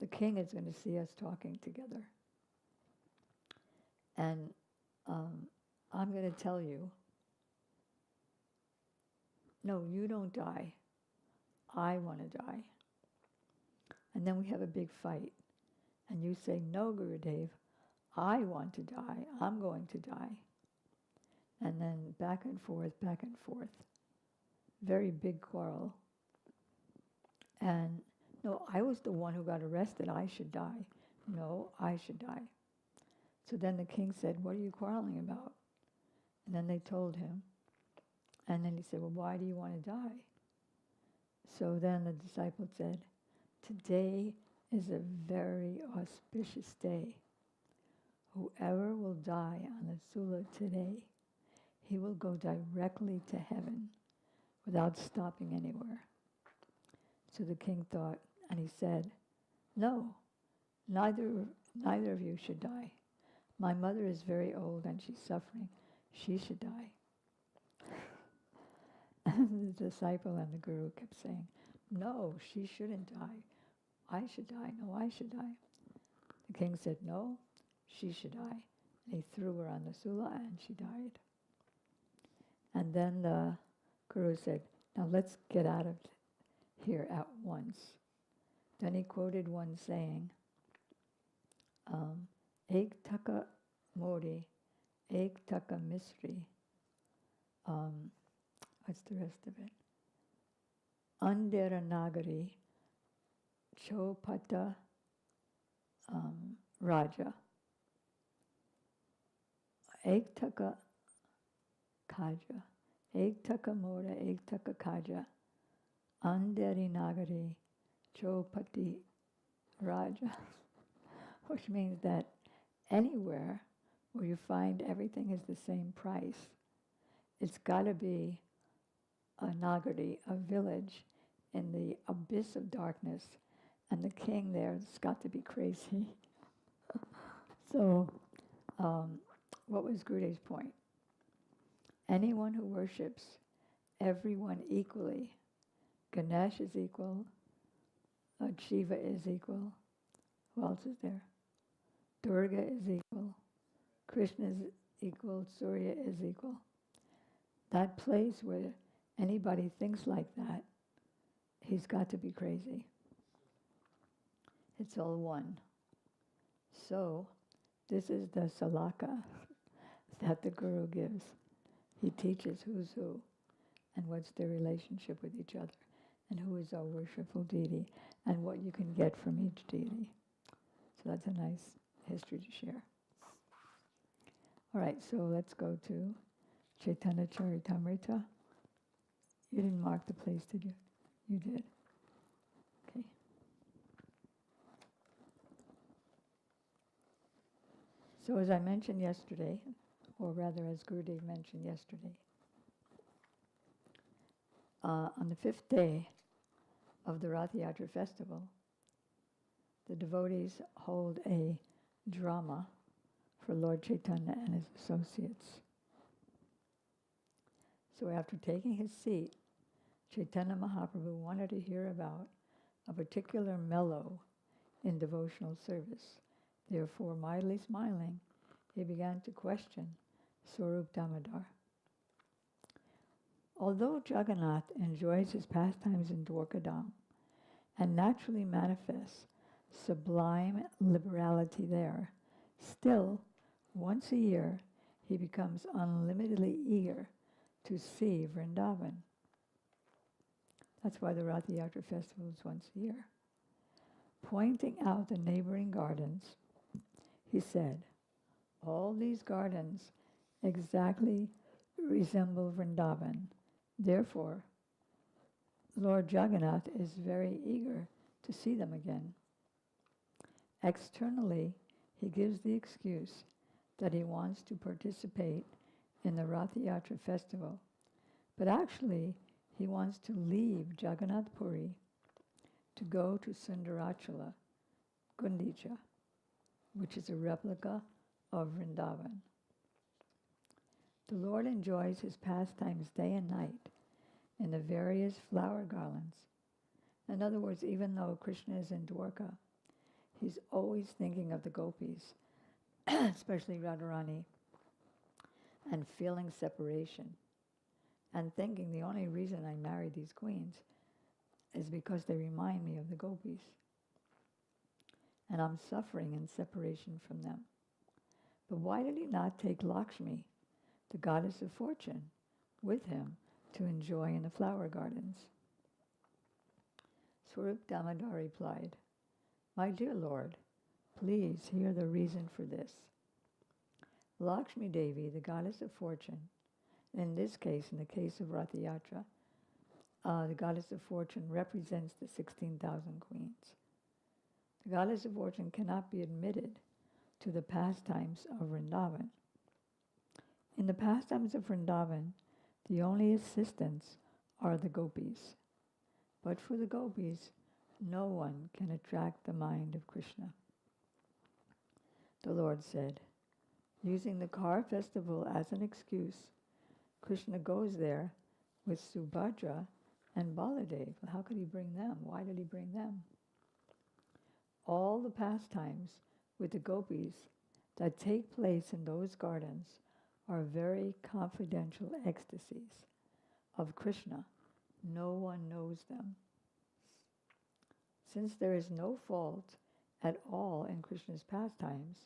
The king is going to see us talking together. And I'm going to tell you, no, you don't die. I want to die. And then we have a big fight. And you say, no, Gurudev, I want to die. I'm going to die. And then back and forth, back and forth. Very big quarrel. And no, I was the one who got arrested. I should die. No, I should die. So then the king said, what are you quarreling about? And then they told him. And then he said, well, why do you want to die? So then the disciple said, today is a very auspicious day. Whoever will die on the Sula today, he will go directly to heaven without stopping anywhere. So the king thought, and he said, no, neither of you should die. My mother is very old and she's suffering. She should die. And the disciple and the Guru kept saying, no, she shouldn't die. I should die. No, I should die. The king said, no, she should die. And he threw her on the Sula and she died. And then the Guru said, now let's get out of here at once. Then he quoted one saying, Ek taka mori, ek taka misri. What's the rest of it? Andera nagari, chopata raja. Ek taka kaja, ek taka mora, ek taka kaja. Anderi nagari, chopati raja. Which means that anywhere where you find everything is the same price, it's got to be a nagari, a village in the abyss of darkness, and the king there has got to be crazy. So, what was Gurudev's point? Anyone who worships everyone equally, Ganesh is equal, Shiva is equal, who else is there? Durga is equal, Krishna is equal, Surya is equal. That place where anybody thinks like that, he's got to be crazy. It's all one. So, This is the salaka that the Guru gives. He teaches who's who and what's their relationship with each other and who is our worshipful deity and what you can get from each deity. So that's a nice history to share. All right, so let's go to Chaitanya Charitamrita. You didn't mark the place, did you? You did. Okay. So as I mentioned yesterday, or rather as Gurudev mentioned yesterday, on the 5th day of the Rath Yatra festival, the devotees hold a drama for Lord Chaitanya and his associates. So after taking his seat, Chaitanya Mahaprabhu wanted to hear about a particular mellow in devotional service. Therefore, mildly smiling, he began to question Swarup Damodar. Although Jagannath enjoys his pastimes in Dwarkadam and naturally manifests sublime liberality there, still, once a year, he becomes unlimitedly eager to see Vrindavan. That's why the Rath Yatra festival is once a year. Pointing out the neighboring gardens, he said, all these gardens exactly resemble Vrindavan. Therefore, Lord Jagannath is very eager to see them again. Externally, he gives the excuse that he wants to participate in the Rath Yatra festival, but actually he wants to leave Jagannath Puri to go to Sundarachala, Gundicha, which is a replica of Vrindavan. The Lord enjoys his pastimes day and night in the various flower garlands. In other words, even though Krishna is in Dwarka, he's always thinking of the gopis, especially Radharani, and feeling separation, and thinking the only reason I married these queens is because they remind me of the gopis. And I'm suffering in separation from them. But why did he not take Lakshmi, the goddess of fortune, with him to enjoy in the flower gardens? Swarup Damodar replied, my dear Lord, please hear the reason for this. Lakshmi Devi, the goddess of fortune, in this case, in the case of Rath Yatra, the goddess of fortune represents the 16,000 queens. The goddess of fortune cannot be admitted to the pastimes of Vrindavan. In the pastimes of Vrindavan, the only assistants are the gopis. But for the gopis, no one can attract the mind of Krishna. The Lord said, using the car festival as an excuse, Krishna goes there with Subhadra and Baladev. How could he bring them? Why did he bring them? All the pastimes with the gopis that take place in those gardens are very confidential ecstasies of Krishna. No one knows them. Since there is no fault at all in Krishna's pastimes,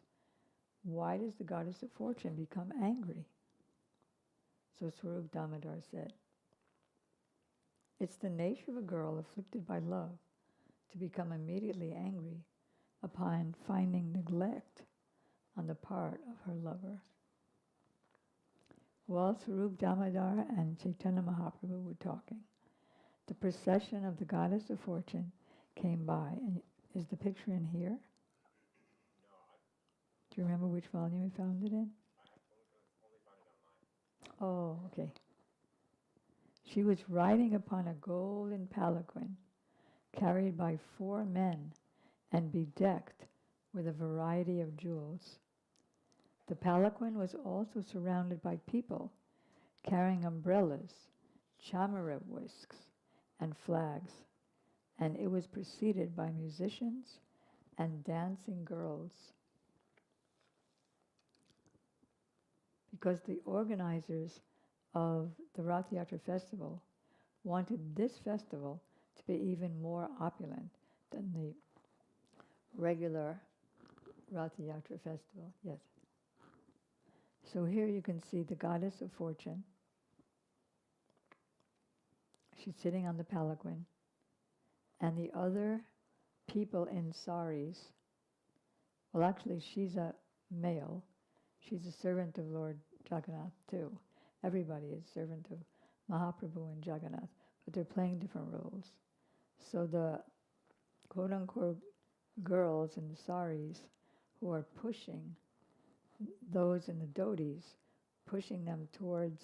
why does the goddess of fortune become angry? So Swarup Damodar said, it's the nature of a girl afflicted by love to become immediately angry upon finding neglect on the part of her lover. While Swarup Damodar and Chaitanya Mahaprabhu were talking, the procession of the goddess of fortune came by. And is the picture in here? Do you remember which volume you found it in? Oh, okay. She was riding upon a golden palanquin carried by 4 men and bedecked with a variety of jewels. The palanquin was also surrounded by people carrying umbrellas, chamara whisks, and flags, and it was preceded by musicians and dancing girls. Because the organizers of the Rath Yatra festival wanted this festival to be even more opulent than the regular Ratha Yatra festival, yes. So here you can see the goddess of fortune. She's sitting on the palanquin, and the other people in saris, well actually she's a male, she's a servant of Lord Jagannath too. Everybody is servant of Mahaprabhu and Jagannath, but they're playing different roles. So the quote-unquote girls in the saris who are pushing those in the dhotis, pushing them towards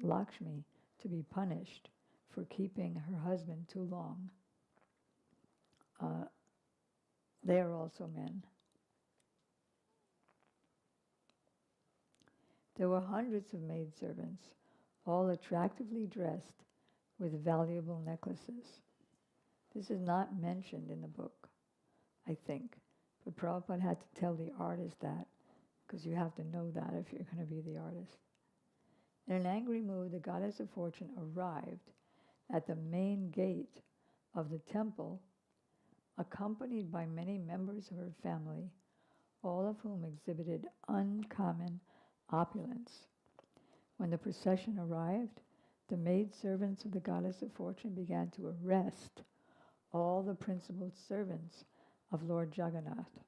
Lakshmi to be punished for keeping her husband too long. They are also men. There were hundreds of maidservants, all attractively dressed with valuable necklaces. This is not mentioned in the book, I think, but Prabhupada had to tell the artist that, because you have to know that if you're going to be the artist. In an angry mood, the goddess of fortune arrived at the main gate of the temple, accompanied by many members of her family, all of whom exhibited uncommon opulence. When the procession arrived, the maidservants of the goddess of fortune began to arrest all the principal servants of Lord Jagannath.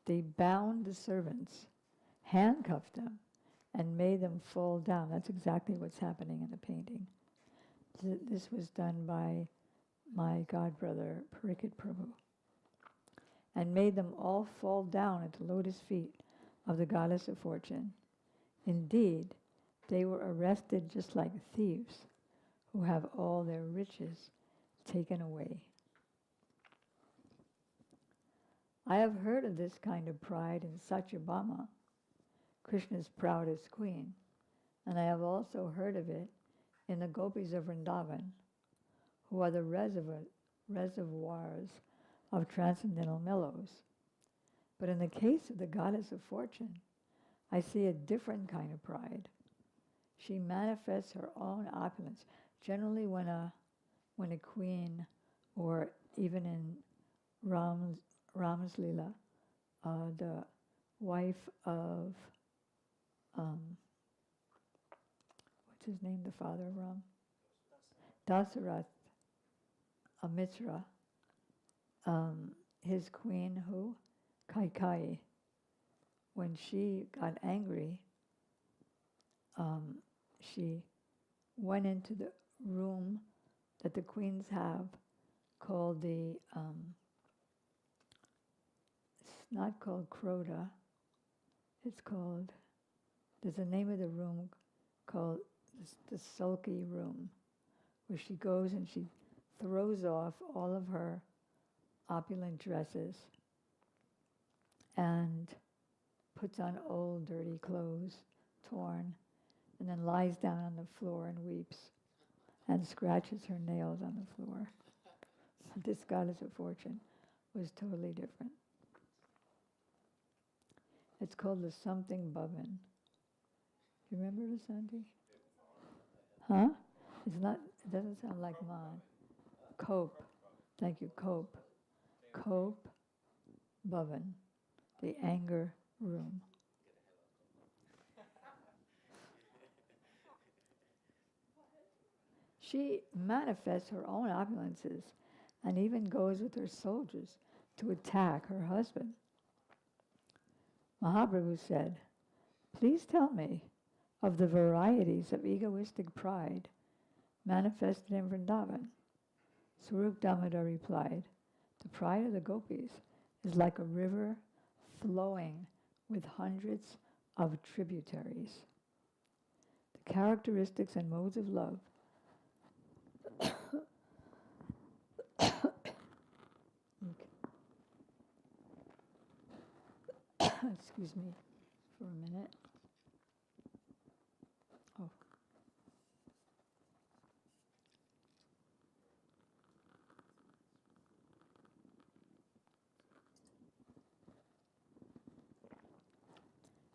They bound the servants, handcuffed them, and made them fall down. That's exactly what's happening in the painting. This was done by my godbrother, Parikit Prabhu, and made them all fall down at the lotus feet of the goddess of fortune. Indeed, they were arrested just like thieves who have all their riches taken away. I have heard of this kind of pride in Satyabhama, Krishna's proudest queen, and I have also heard of it in the gopis of Vrindavan, who are the reservoirs of transcendental mellows. But in the case of the goddess of fortune, I see a different kind of pride. She manifests her own opulence. Generally, when a queen, or even in Ram's Leela, the wife of what's his name, the father of Ram? Dasarath, Mithra, his queen who? Kaikeyi. When she got angry, she went into the room that the queens have called the, it's not called Croda, it's called, there's a name of the room called the sulky room, where she goes and she throws off all of her opulent dresses and puts on old dirty clothes, torn, and then lies down on the floor and weeps and scratches her nails on the floor. This goddess of fortune was totally different. It's called the something Bhavan. Do you remember the Santi? Huh? It's not, it doesn't sound like Man. Cope. Thank you, Cope. Cope Bhavan, the anger room. She manifests her own opulences and even goes with her soldiers to attack her husband. Mahaprabhu said, "Please tell me of the varieties of egoistic pride manifested in Vrindavan." Swarup Damodar replied, "The pride of the gopis is like a river flowing with hundreds of tributaries. The characteristics and modes of love excuse me for a minute. Oh.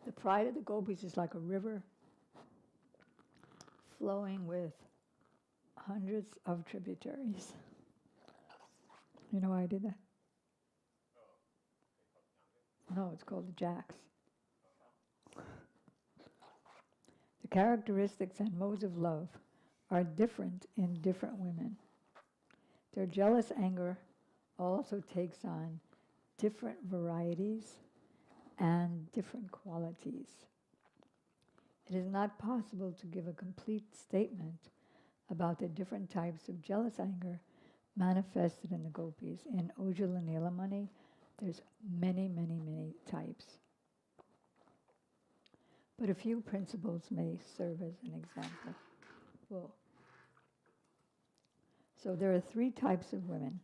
The pride of the gopis is like a river flowing with hundreds of tributaries. You know why I did that? No, it's called the jacks. The characteristics and modes of love are different in different women. Their jealous anger also takes on different varieties and different qualities. It is not possible to give a complete statement about the different types of jealous anger manifested in the gopis. In Ujjvala Nilamani, there's many, many, many types. But a few principles may serve as an example. Well, so there are 3 types of women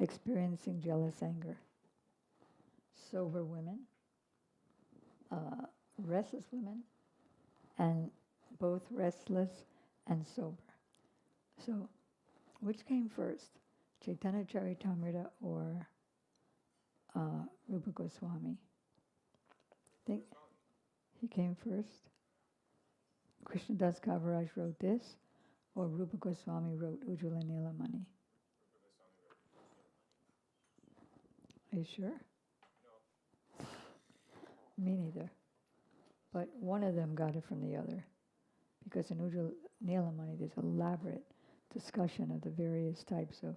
experiencing jealous anger. Sober women, restless women, and both restless and sober. So, which came first, Chaitanya Charitamrita or Rupa Goswami? Think he came first. Krishnadas Kaviraj wrote this, or Rupa Goswami wrote Ujjvala Nilamani? Are you sure? No. Me neither. But one of them got it from the other. Because in Ujjvala Nilamani there's elaborate discussion of the various types of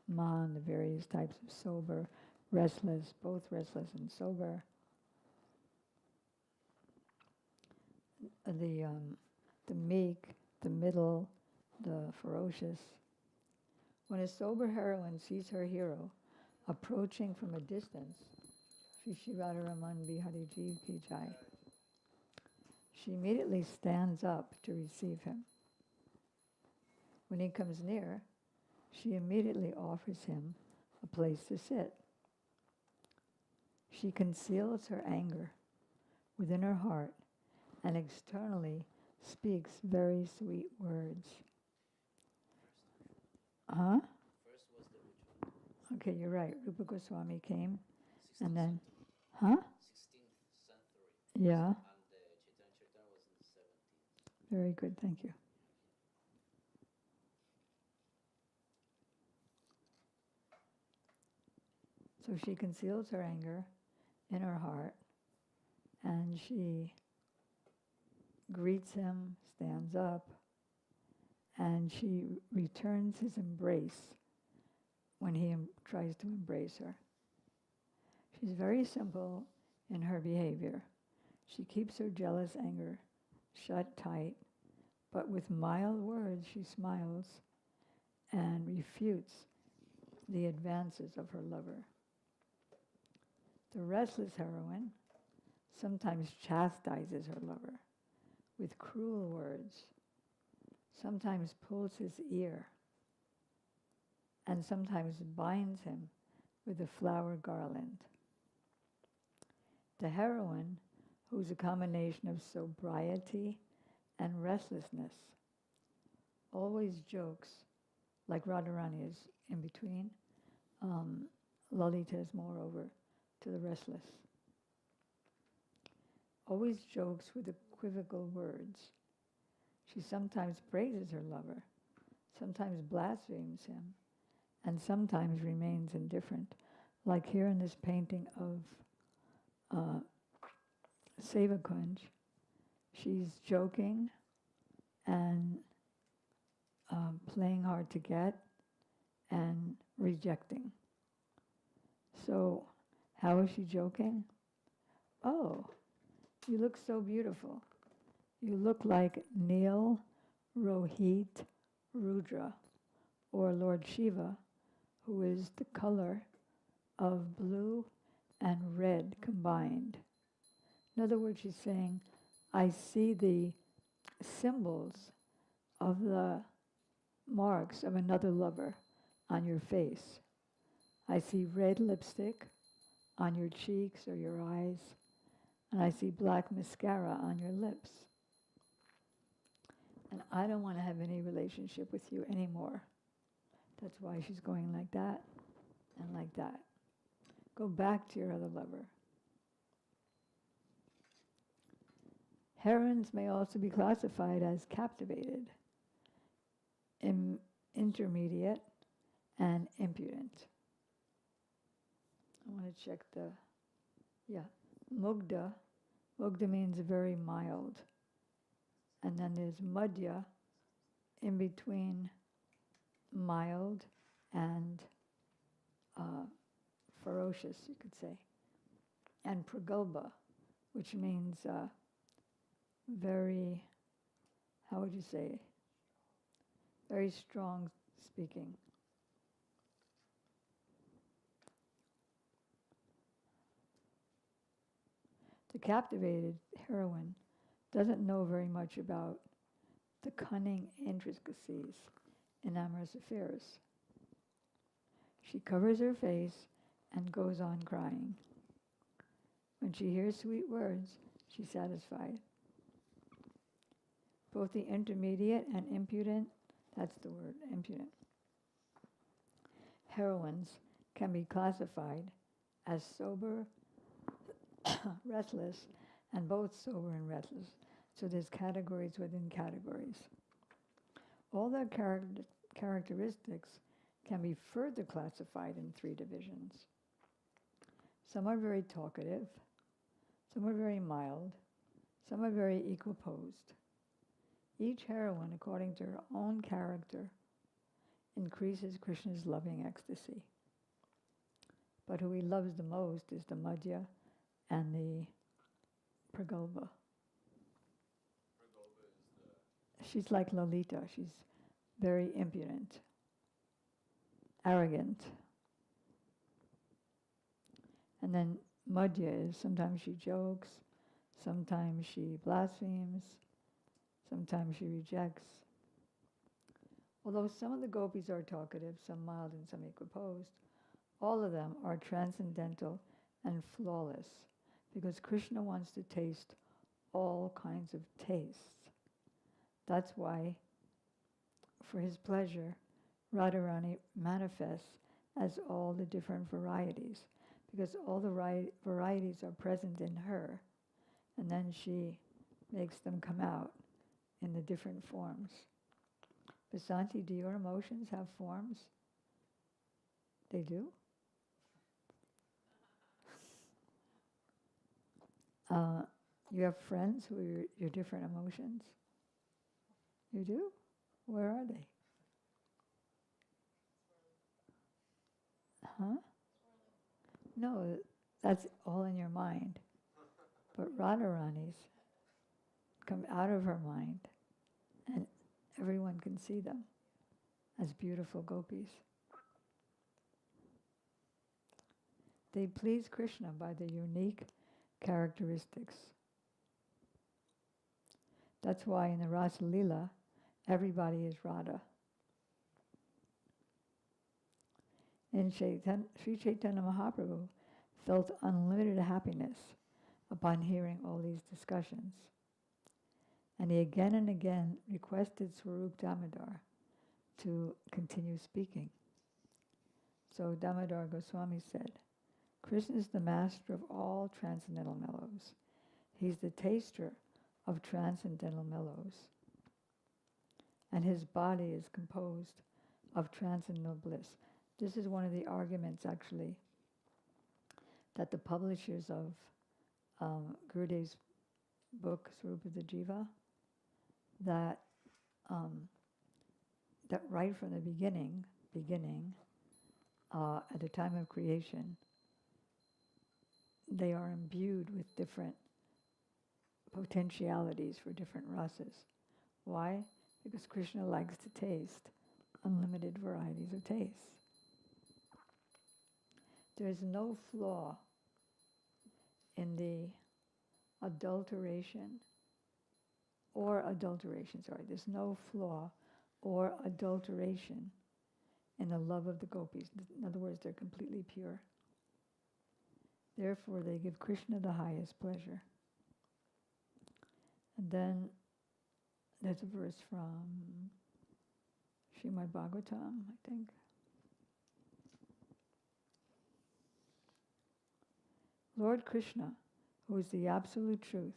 man, the various types of sober, restless, both restless and sober. The meek, the middle, the ferocious. When a sober heroine sees her hero approaching from a distance, Shri Shri Radharaman Bihari Ji Ki Jai, she immediately stands up to receive him. When he comes near, she immediately offers him a place to sit. She conceals her anger within her heart and externally speaks very sweet words. Huh?
First was the Ujjvala.
Okay, you're right. Rupa Goswami came, and then, huh?
16th century.
Yeah,
And Chaitanya Charitamrita was in the 17th.
very good, thank you. So she conceals her anger in her heart, and she greets him, stands up, and she returns his embrace when he tries to embrace her. She's very simple in her behavior. She keeps her jealous anger shut tight, but with mild words she smiles and refutes the advances of her lover. The restless heroine sometimes chastises her lover with cruel words, sometimes pulls his ear, and sometimes binds him with a flower garland. The heroine, who's a combination of sobriety and restlessness, always jokes, like Radharani is in between. Lalita is moreover to the restless. Always jokes with equivocal words. She sometimes praises her lover, sometimes blasphemes him, and sometimes remains indifferent. Like here in this painting of Sevakunj, she's joking and playing hard to get and rejecting. So, how is she joking? Oh, you look so beautiful. You look like Neil Rohit Rudra, or Lord Shiva, who is the color of blue and red combined. In other words, she's saying, I see the symbols of the marks of another lover on your face. I see red lipstick on your cheeks or your eyes, and I see black mascara on your lips. And I don't want to have any relationship with you anymore. That's why she's going like that and like that. Go back to your other lover. Herons may also be classified as captivated, intermediate, and impudent. I want to check the Yeah, mugda. Mugda means very mild. And then there's madhya, in between mild and ferocious, you could say. And pragalba, which means very, how would you say, very strong speaking. The captivated heroine doesn't know very much about the cunning intricacies in amorous affairs. She covers her face and goes on crying. When she hears sweet words, she's satisfied. Both the intermediate and impudent, that's the word, impudent, heroines can be classified as sober, restless, and both sober and restless. So there's categories within categories. All their characteristics can be further classified in 3 divisions. Some are very talkative, some are very mild, some are very equiposed. Each heroine, according to her own character, increases Krishna's loving ecstasy. But who he loves the most is the madhya and the pragalba. She's like Lalita. She's very impudent, arrogant. And then madhya is sometimes she jokes, sometimes she blasphemes, sometimes she rejects. Although some of the gopis are talkative, some mild and some equiposed, all of them are transcendental and flawless because Krishna wants to taste all kinds of tastes. That's why, for his pleasure, Radharani manifests as all the different varieties, because all the varieties are present in her, and then she makes them come out in the different forms. Basanti, do your emotions have forms? They do? You have friends who are your different emotions? You do? Where are they? Huh? No, that's all in your mind. But Radharani's come out of her mind, and everyone can see them as beautiful gopis. They please Krishna by their unique characteristics. That's why in the Rasa Leela, everybody is Radha. In Sri Chaitanya Mahaprabhu felt unlimited happiness upon hearing all these discussions. And he again and again requested Swarup Damodar to continue speaking. So Damodar Goswami said, Krishna is the master of all transcendental mellows. He's the taster of transcendental mellows. And his body is composed of transcendental bliss. This is one of the arguments, actually, that the publishers of Gurudev's book, Swarupa Jiva, that right from the beginning, at the time of creation, they are imbued with different potentialities for different rasas. Why? Because Krishna likes to taste unlimited varieties of taste. There is no flaw in the there's no flaw or adulteration in the love of the gopis. In other words, they're completely pure. Therefore, they give Krishna the highest pleasure. And then there's a verse from Srimad Bhagavatam, I think. Lord Krishna, who is the absolute truth,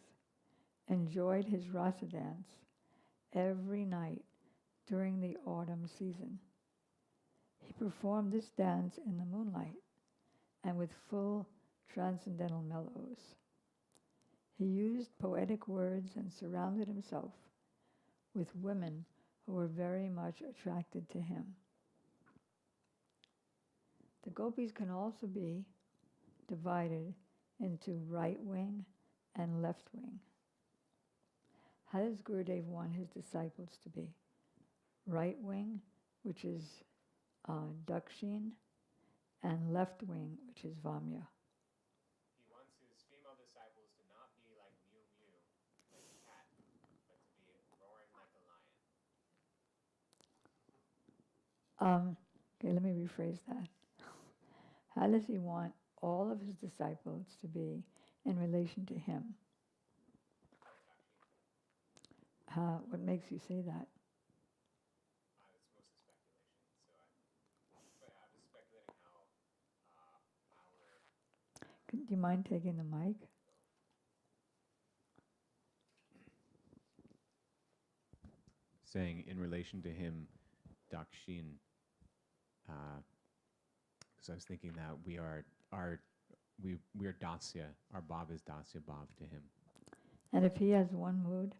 enjoyed his rasa dance every night during the autumn season. He performed this dance in the moonlight and with full transcendental mellows. He used poetic words and surrounded himself with women who were very much attracted to him. The gopis can also be divided into right wing and left wing. How does Gurudev want his disciples to be? Right wing, which is Dakshin, and left wing, which is Vamya.
He wants his female disciples to not be like Mew Mew, like a cat, but to be roaring like a lion.
Okay, let me rephrase that. How does he want all of his disciples to be in relation to him? What makes you say that?
It's mostly speculation, but I was speculating how our
Do you mind taking the mic?
saying in relation to him, Dakshin, because I was thinking that we are Dasya, our Bhav is Dasya Bhav to him.
And if he has one mood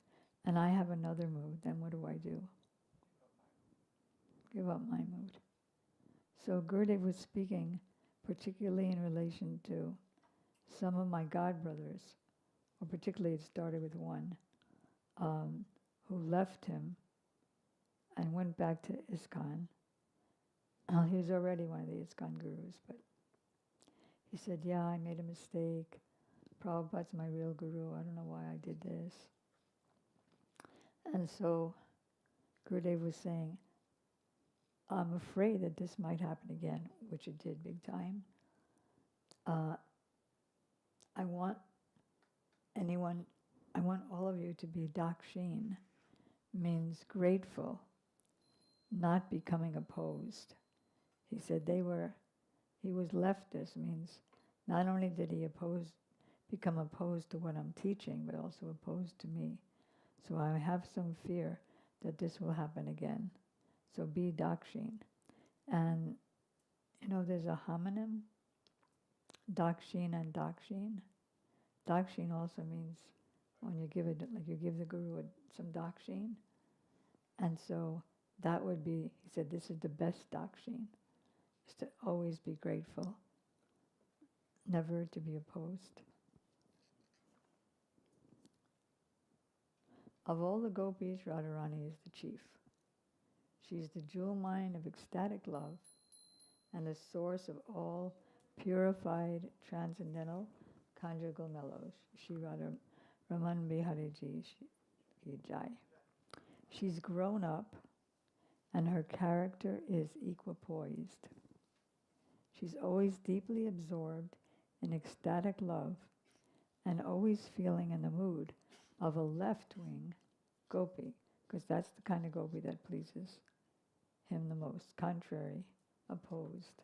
and I have another mood, then what do I do? Give up my mood. So Gurudev was speaking particularly in relation to some of my god brothers, or particularly it started with one, who left him and went back to ISKCON. He was already one of the ISKCON gurus, but he said, yeah, I made a mistake. Prabhupada's my real guru. I don't know why I did this. And so Gurudev was saying, I'm afraid that this might happen again, which it did big time. I want all of you to be Dakshin, means grateful, not becoming opposed. He said he was leftist, means not only did he become opposed to what I'm teaching, but also opposed to me. So I have some fear that this will happen again. So be Dakshin. And, there's a homonym, Dakshin and Dakshin. Dakshin also means when you give it, like you give the guru some Dakshin. And so that would be, he said, this is the best Dakshin, is to always be grateful, never to be opposed. Of all the gopis, Radharani is the chief. She's the jewel mine of ecstatic love and the source of all purified, transcendental, conjugal mellows. Shri Radha Raman Bihari Ji Ki Jai. She's grown up and her character is equipoised. She's always deeply absorbed in ecstatic love and always feeling in the mood of a left-wing gopi, because that's the kind of gopi that pleases him the most, contrary, opposed.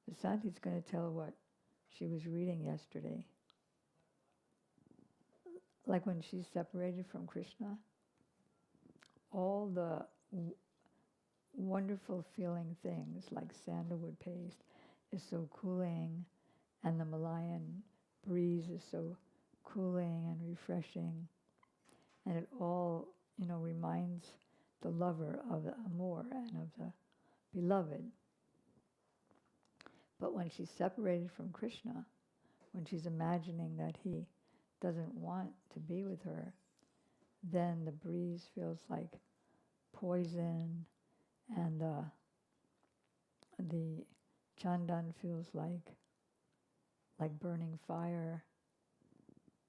Vasanti's going to tell what she was reading yesterday. Like when she's separated from Krishna, all the wonderful feeling things like sandalwood paste is so cooling, and the Malayan breeze is so cooling and refreshing, and it all, reminds the lover of the amour and of the beloved. But when she's separated from Krishna, when she's imagining that he doesn't want to be with her, then the breeze feels like poison, and the chandan feels like burning fire.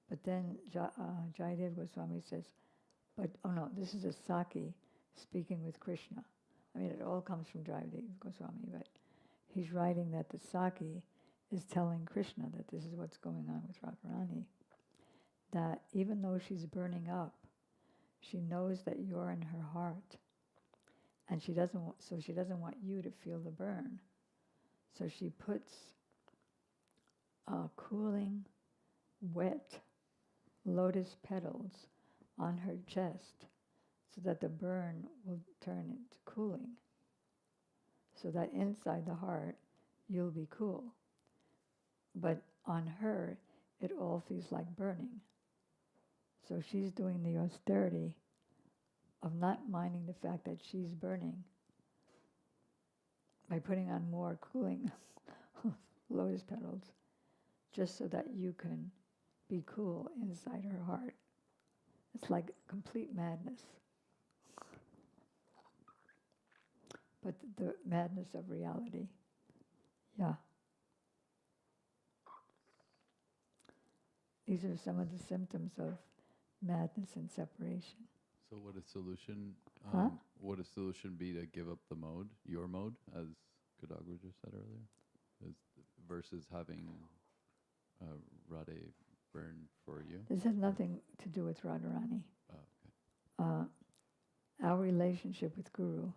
But then Jayadev Goswami says, this is a Saki speaking with Krishna. I mean, it all comes from Jayadev Goswami, but he's writing that the Saki is telling Krishna that this is what's going on with Radharani, that even though she's burning up, she knows that you're in her heart, and she doesn't want you to feel the burn. So she puts cooling, wet lotus petals on her chest so that the burn will turn into cooling, so that inside the heart you'll be cool. But on her, it all feels like burning. So she's doing the austerity of not minding the fact that she's burning by putting on more cooling lotus petals, just so that you can be cool inside her heart. It's like complete madness. But the madness of reality. Yeah. These are some of the symptoms of madness and separation.
So would a solution
Huh?
would a solution be to give up the mode, your mode, as Kadagwa just said earlier, versus having Radhe burn for you?
This has nothing to do with Radharani.
Oh, okay.
Our relationship with Guru.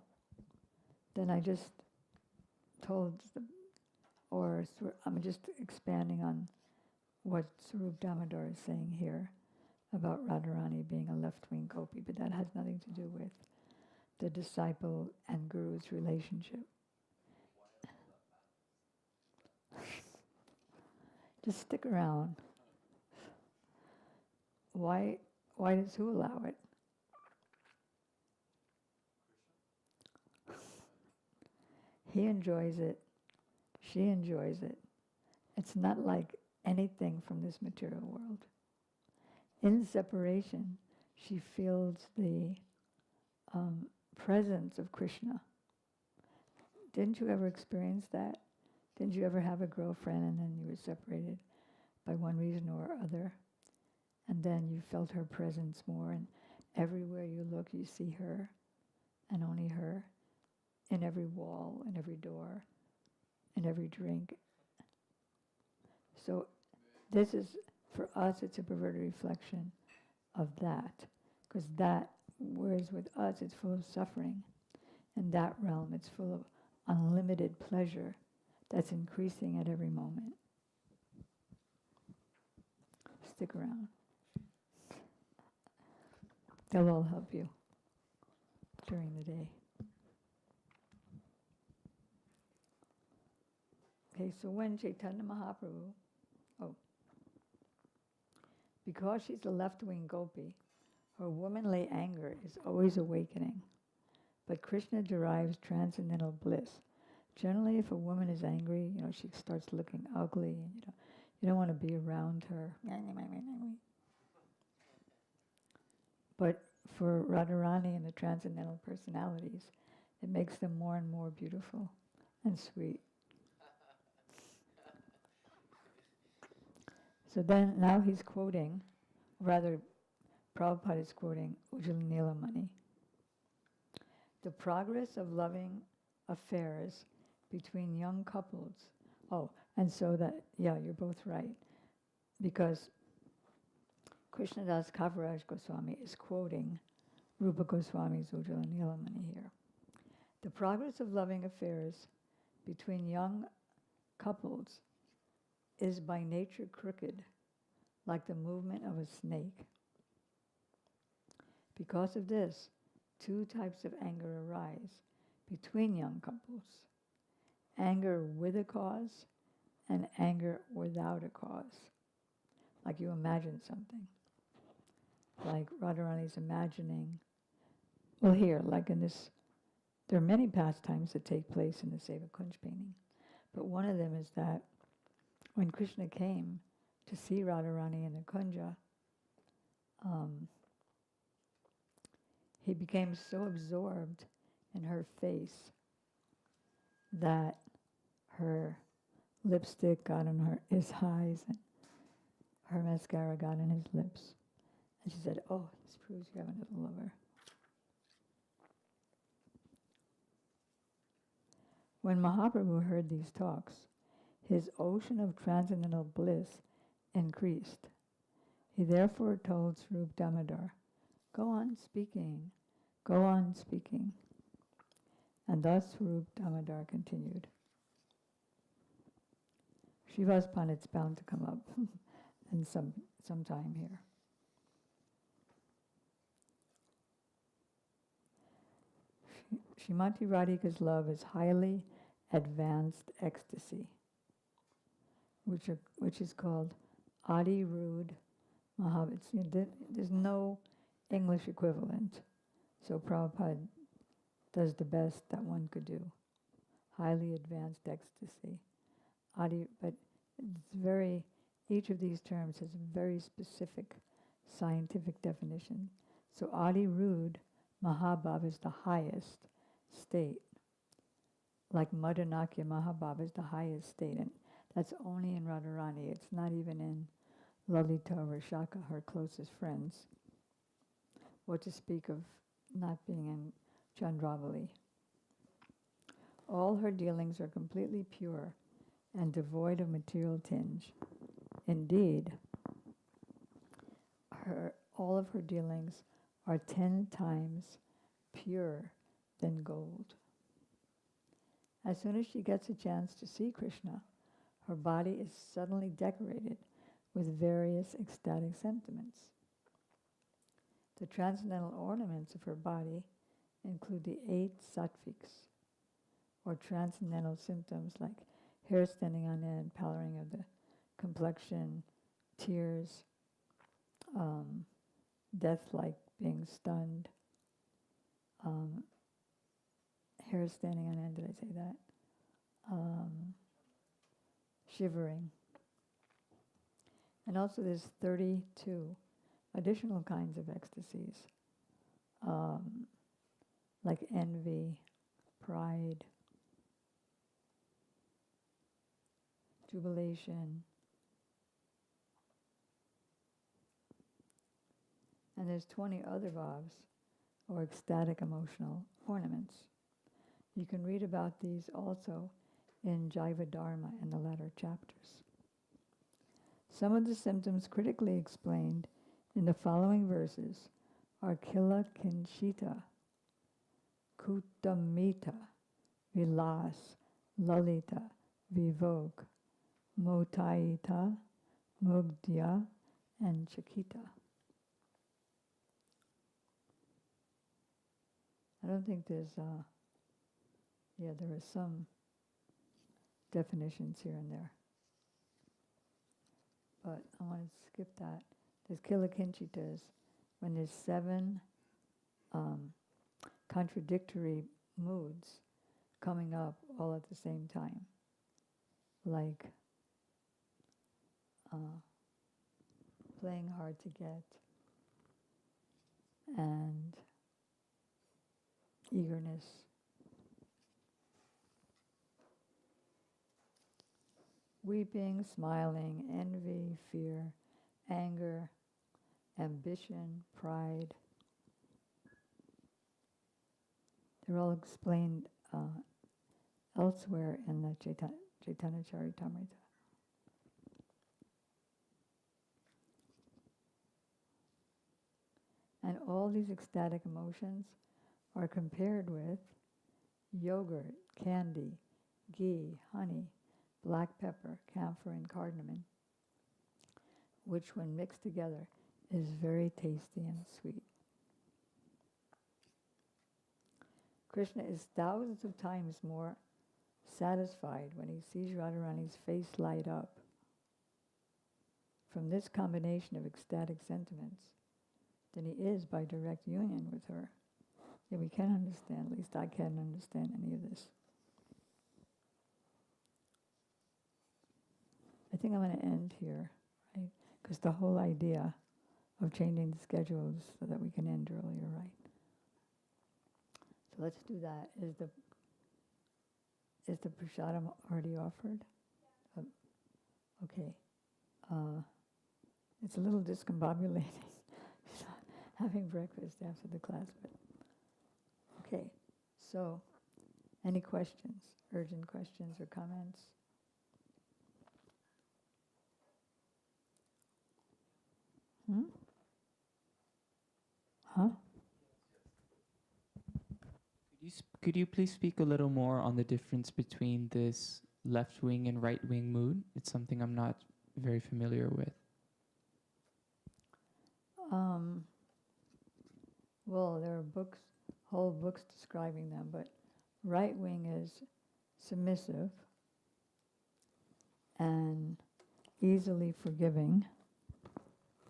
Then I just told, I'm just expanding on what Swarup Damodar is saying here about Radharani being a left-wing gopi, but that has nothing to do with the disciple and Guru's relationship. Just stick around. Why does who allow it? He enjoys it. She enjoys it. It's not like anything from this material world. In separation, she feels the presence of Krishna. Didn't you ever experience that? Didn't you ever have a girlfriend and then you were separated by one reason or other? And then you felt her presence more, and everywhere you look you see her and only her, in every wall, in every door, in every drink. So this is, for us, it's a perverted reflection of that, because that, whereas with us it's full of suffering. In that realm it's full of unlimited pleasure that's increasing at every moment. Stick around. They'll all help you during the day. Okay, so when Chaitanya Mahaprabhu, because she's a left-wing gopi, her womanly anger is always awakening. But Krishna derives transcendental bliss. Generally, if a woman is angry, she starts looking ugly, and you don't want to be around her. But for Radharani and the transcendental personalities, it makes them more and more beautiful and sweet. So then, now he's quoting, rather, Prabhupada is quoting Ujjvala Nilamani. The progress of loving affairs between young couples. Oh, and so that, yeah, you're both right. Because Krishnadas Kaviraj Goswami is quoting Rupa Goswami's Ujjvala Nilamani here. The progress of loving affairs between young couples is by nature crooked, like the movement of a snake. Because of this, two types of anger arise between young couples: anger with a cause and anger without a cause. Like you imagine something. Like Radharani's imagining, well here, like in this, there are many pastimes that take place in the Seva Kunj painting, but one of them is that when Krishna came to see Radharani in the Kunja, he became so absorbed in her face that her lipstick got in his eyes and her mascara got in his lips. And she said, "Oh, this proves you have another lover." When Mahaprabhu heard these talks, his ocean of transcendental bliss increased. He therefore told Swarup Damodar, "Go on speaking, go on speaking." And thus Swarup Damodar continued. Srivas Pandit's bound to come up in some time here. Srimati Radhika's love is highly advanced ecstasy, which is called Adi Rud Mahabhat. There's no English equivalent, so Prabhupada does the best that one could do. Highly advanced ecstasy. Adi, but each of these terms has a very specific scientific definition. So Adi Rud Mahabhav is the highest state. Like Madanakya Mahabhav is the highest state. And that's only in Radharani. It's not even in Lalita or Shaka, her closest friends. What to speak of not being in Chandravali. All her dealings are completely pure and devoid of material tinge. Indeed, all of her dealings are 10 times purer than gold. As soon as she gets a chance to see Krishna, her body is suddenly decorated with various ecstatic sentiments. The transcendental ornaments of her body include the 8 sattviks, or transcendental symptoms like hair standing on end, pallor of the complexion, tears, death like being stunned, hair standing on end, did I say that? Shivering. And also there's 32 additional kinds of ecstasies, like envy, pride, jubilation, and there's 20 other bhavs, or ecstatic emotional ornaments. You can read about these also in Jaiva Dharma in the latter chapters. Some of the symptoms critically explained in the following verses are Kila Kinchita, Kutamita, Vilas, Lalita, Vivog, Motaita, Mugdya, and Chakita. I don't think there are some definitions here and there. But I want to skip that. There's Kilakinchitas, when there's 7 contradictory moods coming up all at the same time. Like playing hard to get and eagerness. Weeping, smiling, envy, fear, anger, ambition, pride. They're all explained elsewhere in the Chaitanya Charitamrita. And all these ecstatic emotions are compared with yogurt, candy, ghee, honey, black pepper, camphor, and cardamom, which when mixed together is very tasty and sweet. Krishna is thousands of times more satisfied when he sees Radharani's face light up from this combination of ecstatic sentiments than he is by direct union with her. Yeah, we can't understand, at least I can't understand any of this. I think I'm going to end here, right? Because the whole idea of changing the schedule is so that we can end earlier, right? So let's do that. Is the prasadam already offered? Okay. It's a little discombobulating having breakfast after the class, but okay. So, any questions? Urgent questions or comments? Huh?
Could you please speak a little more on the difference between this left wing and right wing mood? It's something I'm not very familiar with.
Well, there are books, whole books describing them, but right wing is submissive and easily forgiving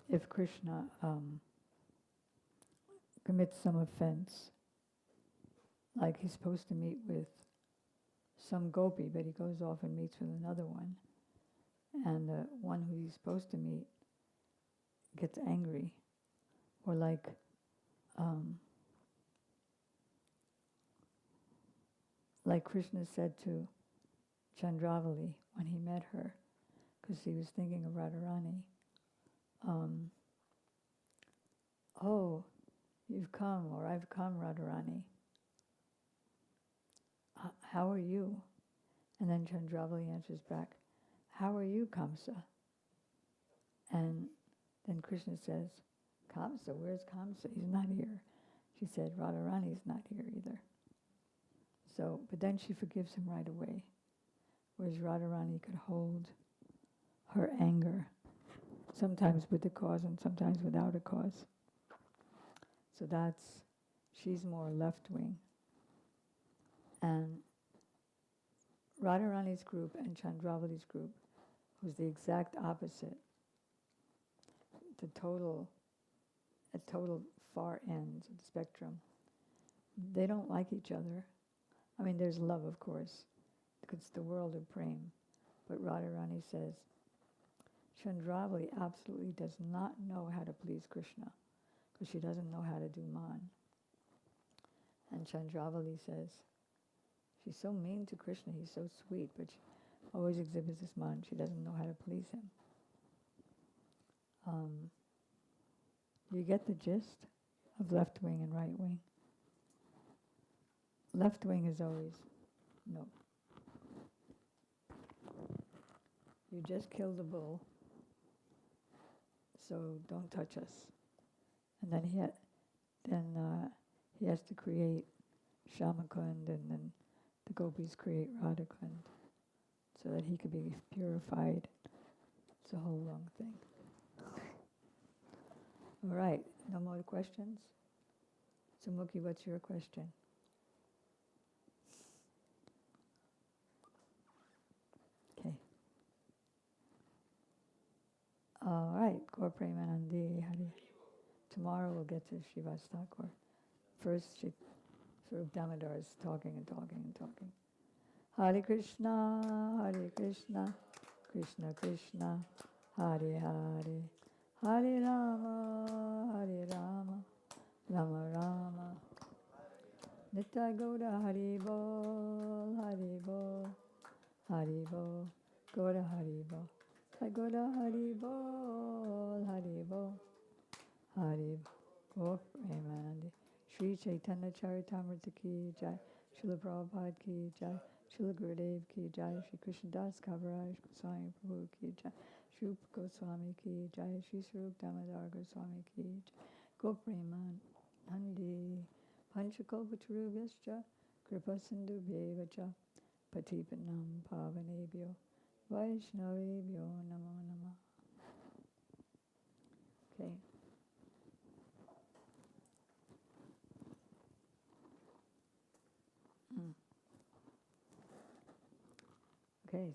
if Krishna commits some offense. Like he's supposed to meet with some gopi, but he goes off and meets with another one. And the one who he's supposed to meet gets angry. Or like Krishna said to Chandravali when he met her, because he was thinking of Radharani. Oh, you've come, or I've come, Radharani. How are you? And then Chandravali answers back, how are you, Kamsa? And then Krishna says, Kamsa, where's Kamsa? He's not here. She said, Radharani's not here either. So, but then she forgives him right away, whereas Radharani could hold her anger, sometimes with a cause and sometimes without a cause. So she's more left-wing. And Radharani's group and Chandravali's group was the exact opposite, at total far ends of the spectrum. They don't like each other. I mean, there's love, of course, because it's the world of prem. But Radharani says, Chandravali absolutely does not know how to please Krishna, because she doesn't know how to do man. And Chandravali says, she's so mean to Krishna, he's so sweet, but she always exhibits this man. She doesn't know how to please him. You get the gist of left wing and right wing? Left wing is always, no. You just killed the bull, so don't touch us. And then he has to create Shamakund, and then the gopis create Radhakund, so that he could be purified. It's a whole long thing. All right, no more questions? So Mukhi, what's your question? Okay. All right, Gaur Premanandi Hari. Tomorrow we'll get to Srivas Thakur. First, Swarup Damodar is talking and talking and talking. Hare Krishna, Krishna Krishna, Hare Hare, Hare Rama, Rama Rama. Nitya Gaura Hari Bol, Hari Bol, Hari Bol, Gaura Hari Bol. Nitya Gaura Hari Bol, Hari Bol, Hari Bol. Premanandi. Shri Chaitanya Charitamrita ki jai, Srila Prabhupada ki jai, Srila Gurudev ki jai, Shri Krishnadas Kaviraj Goswami Prabhu ki jai, Shri Rupa Goswami ki jai, Shri Swarup Damodar Goswami ki jai, Gaur Premanandi. Panchakalpatarubhyascha Kripa Sindhu Bhevacha Patipanam Pavanebhyo Vaishnavebhyo Namo Namah. Okay. Okay.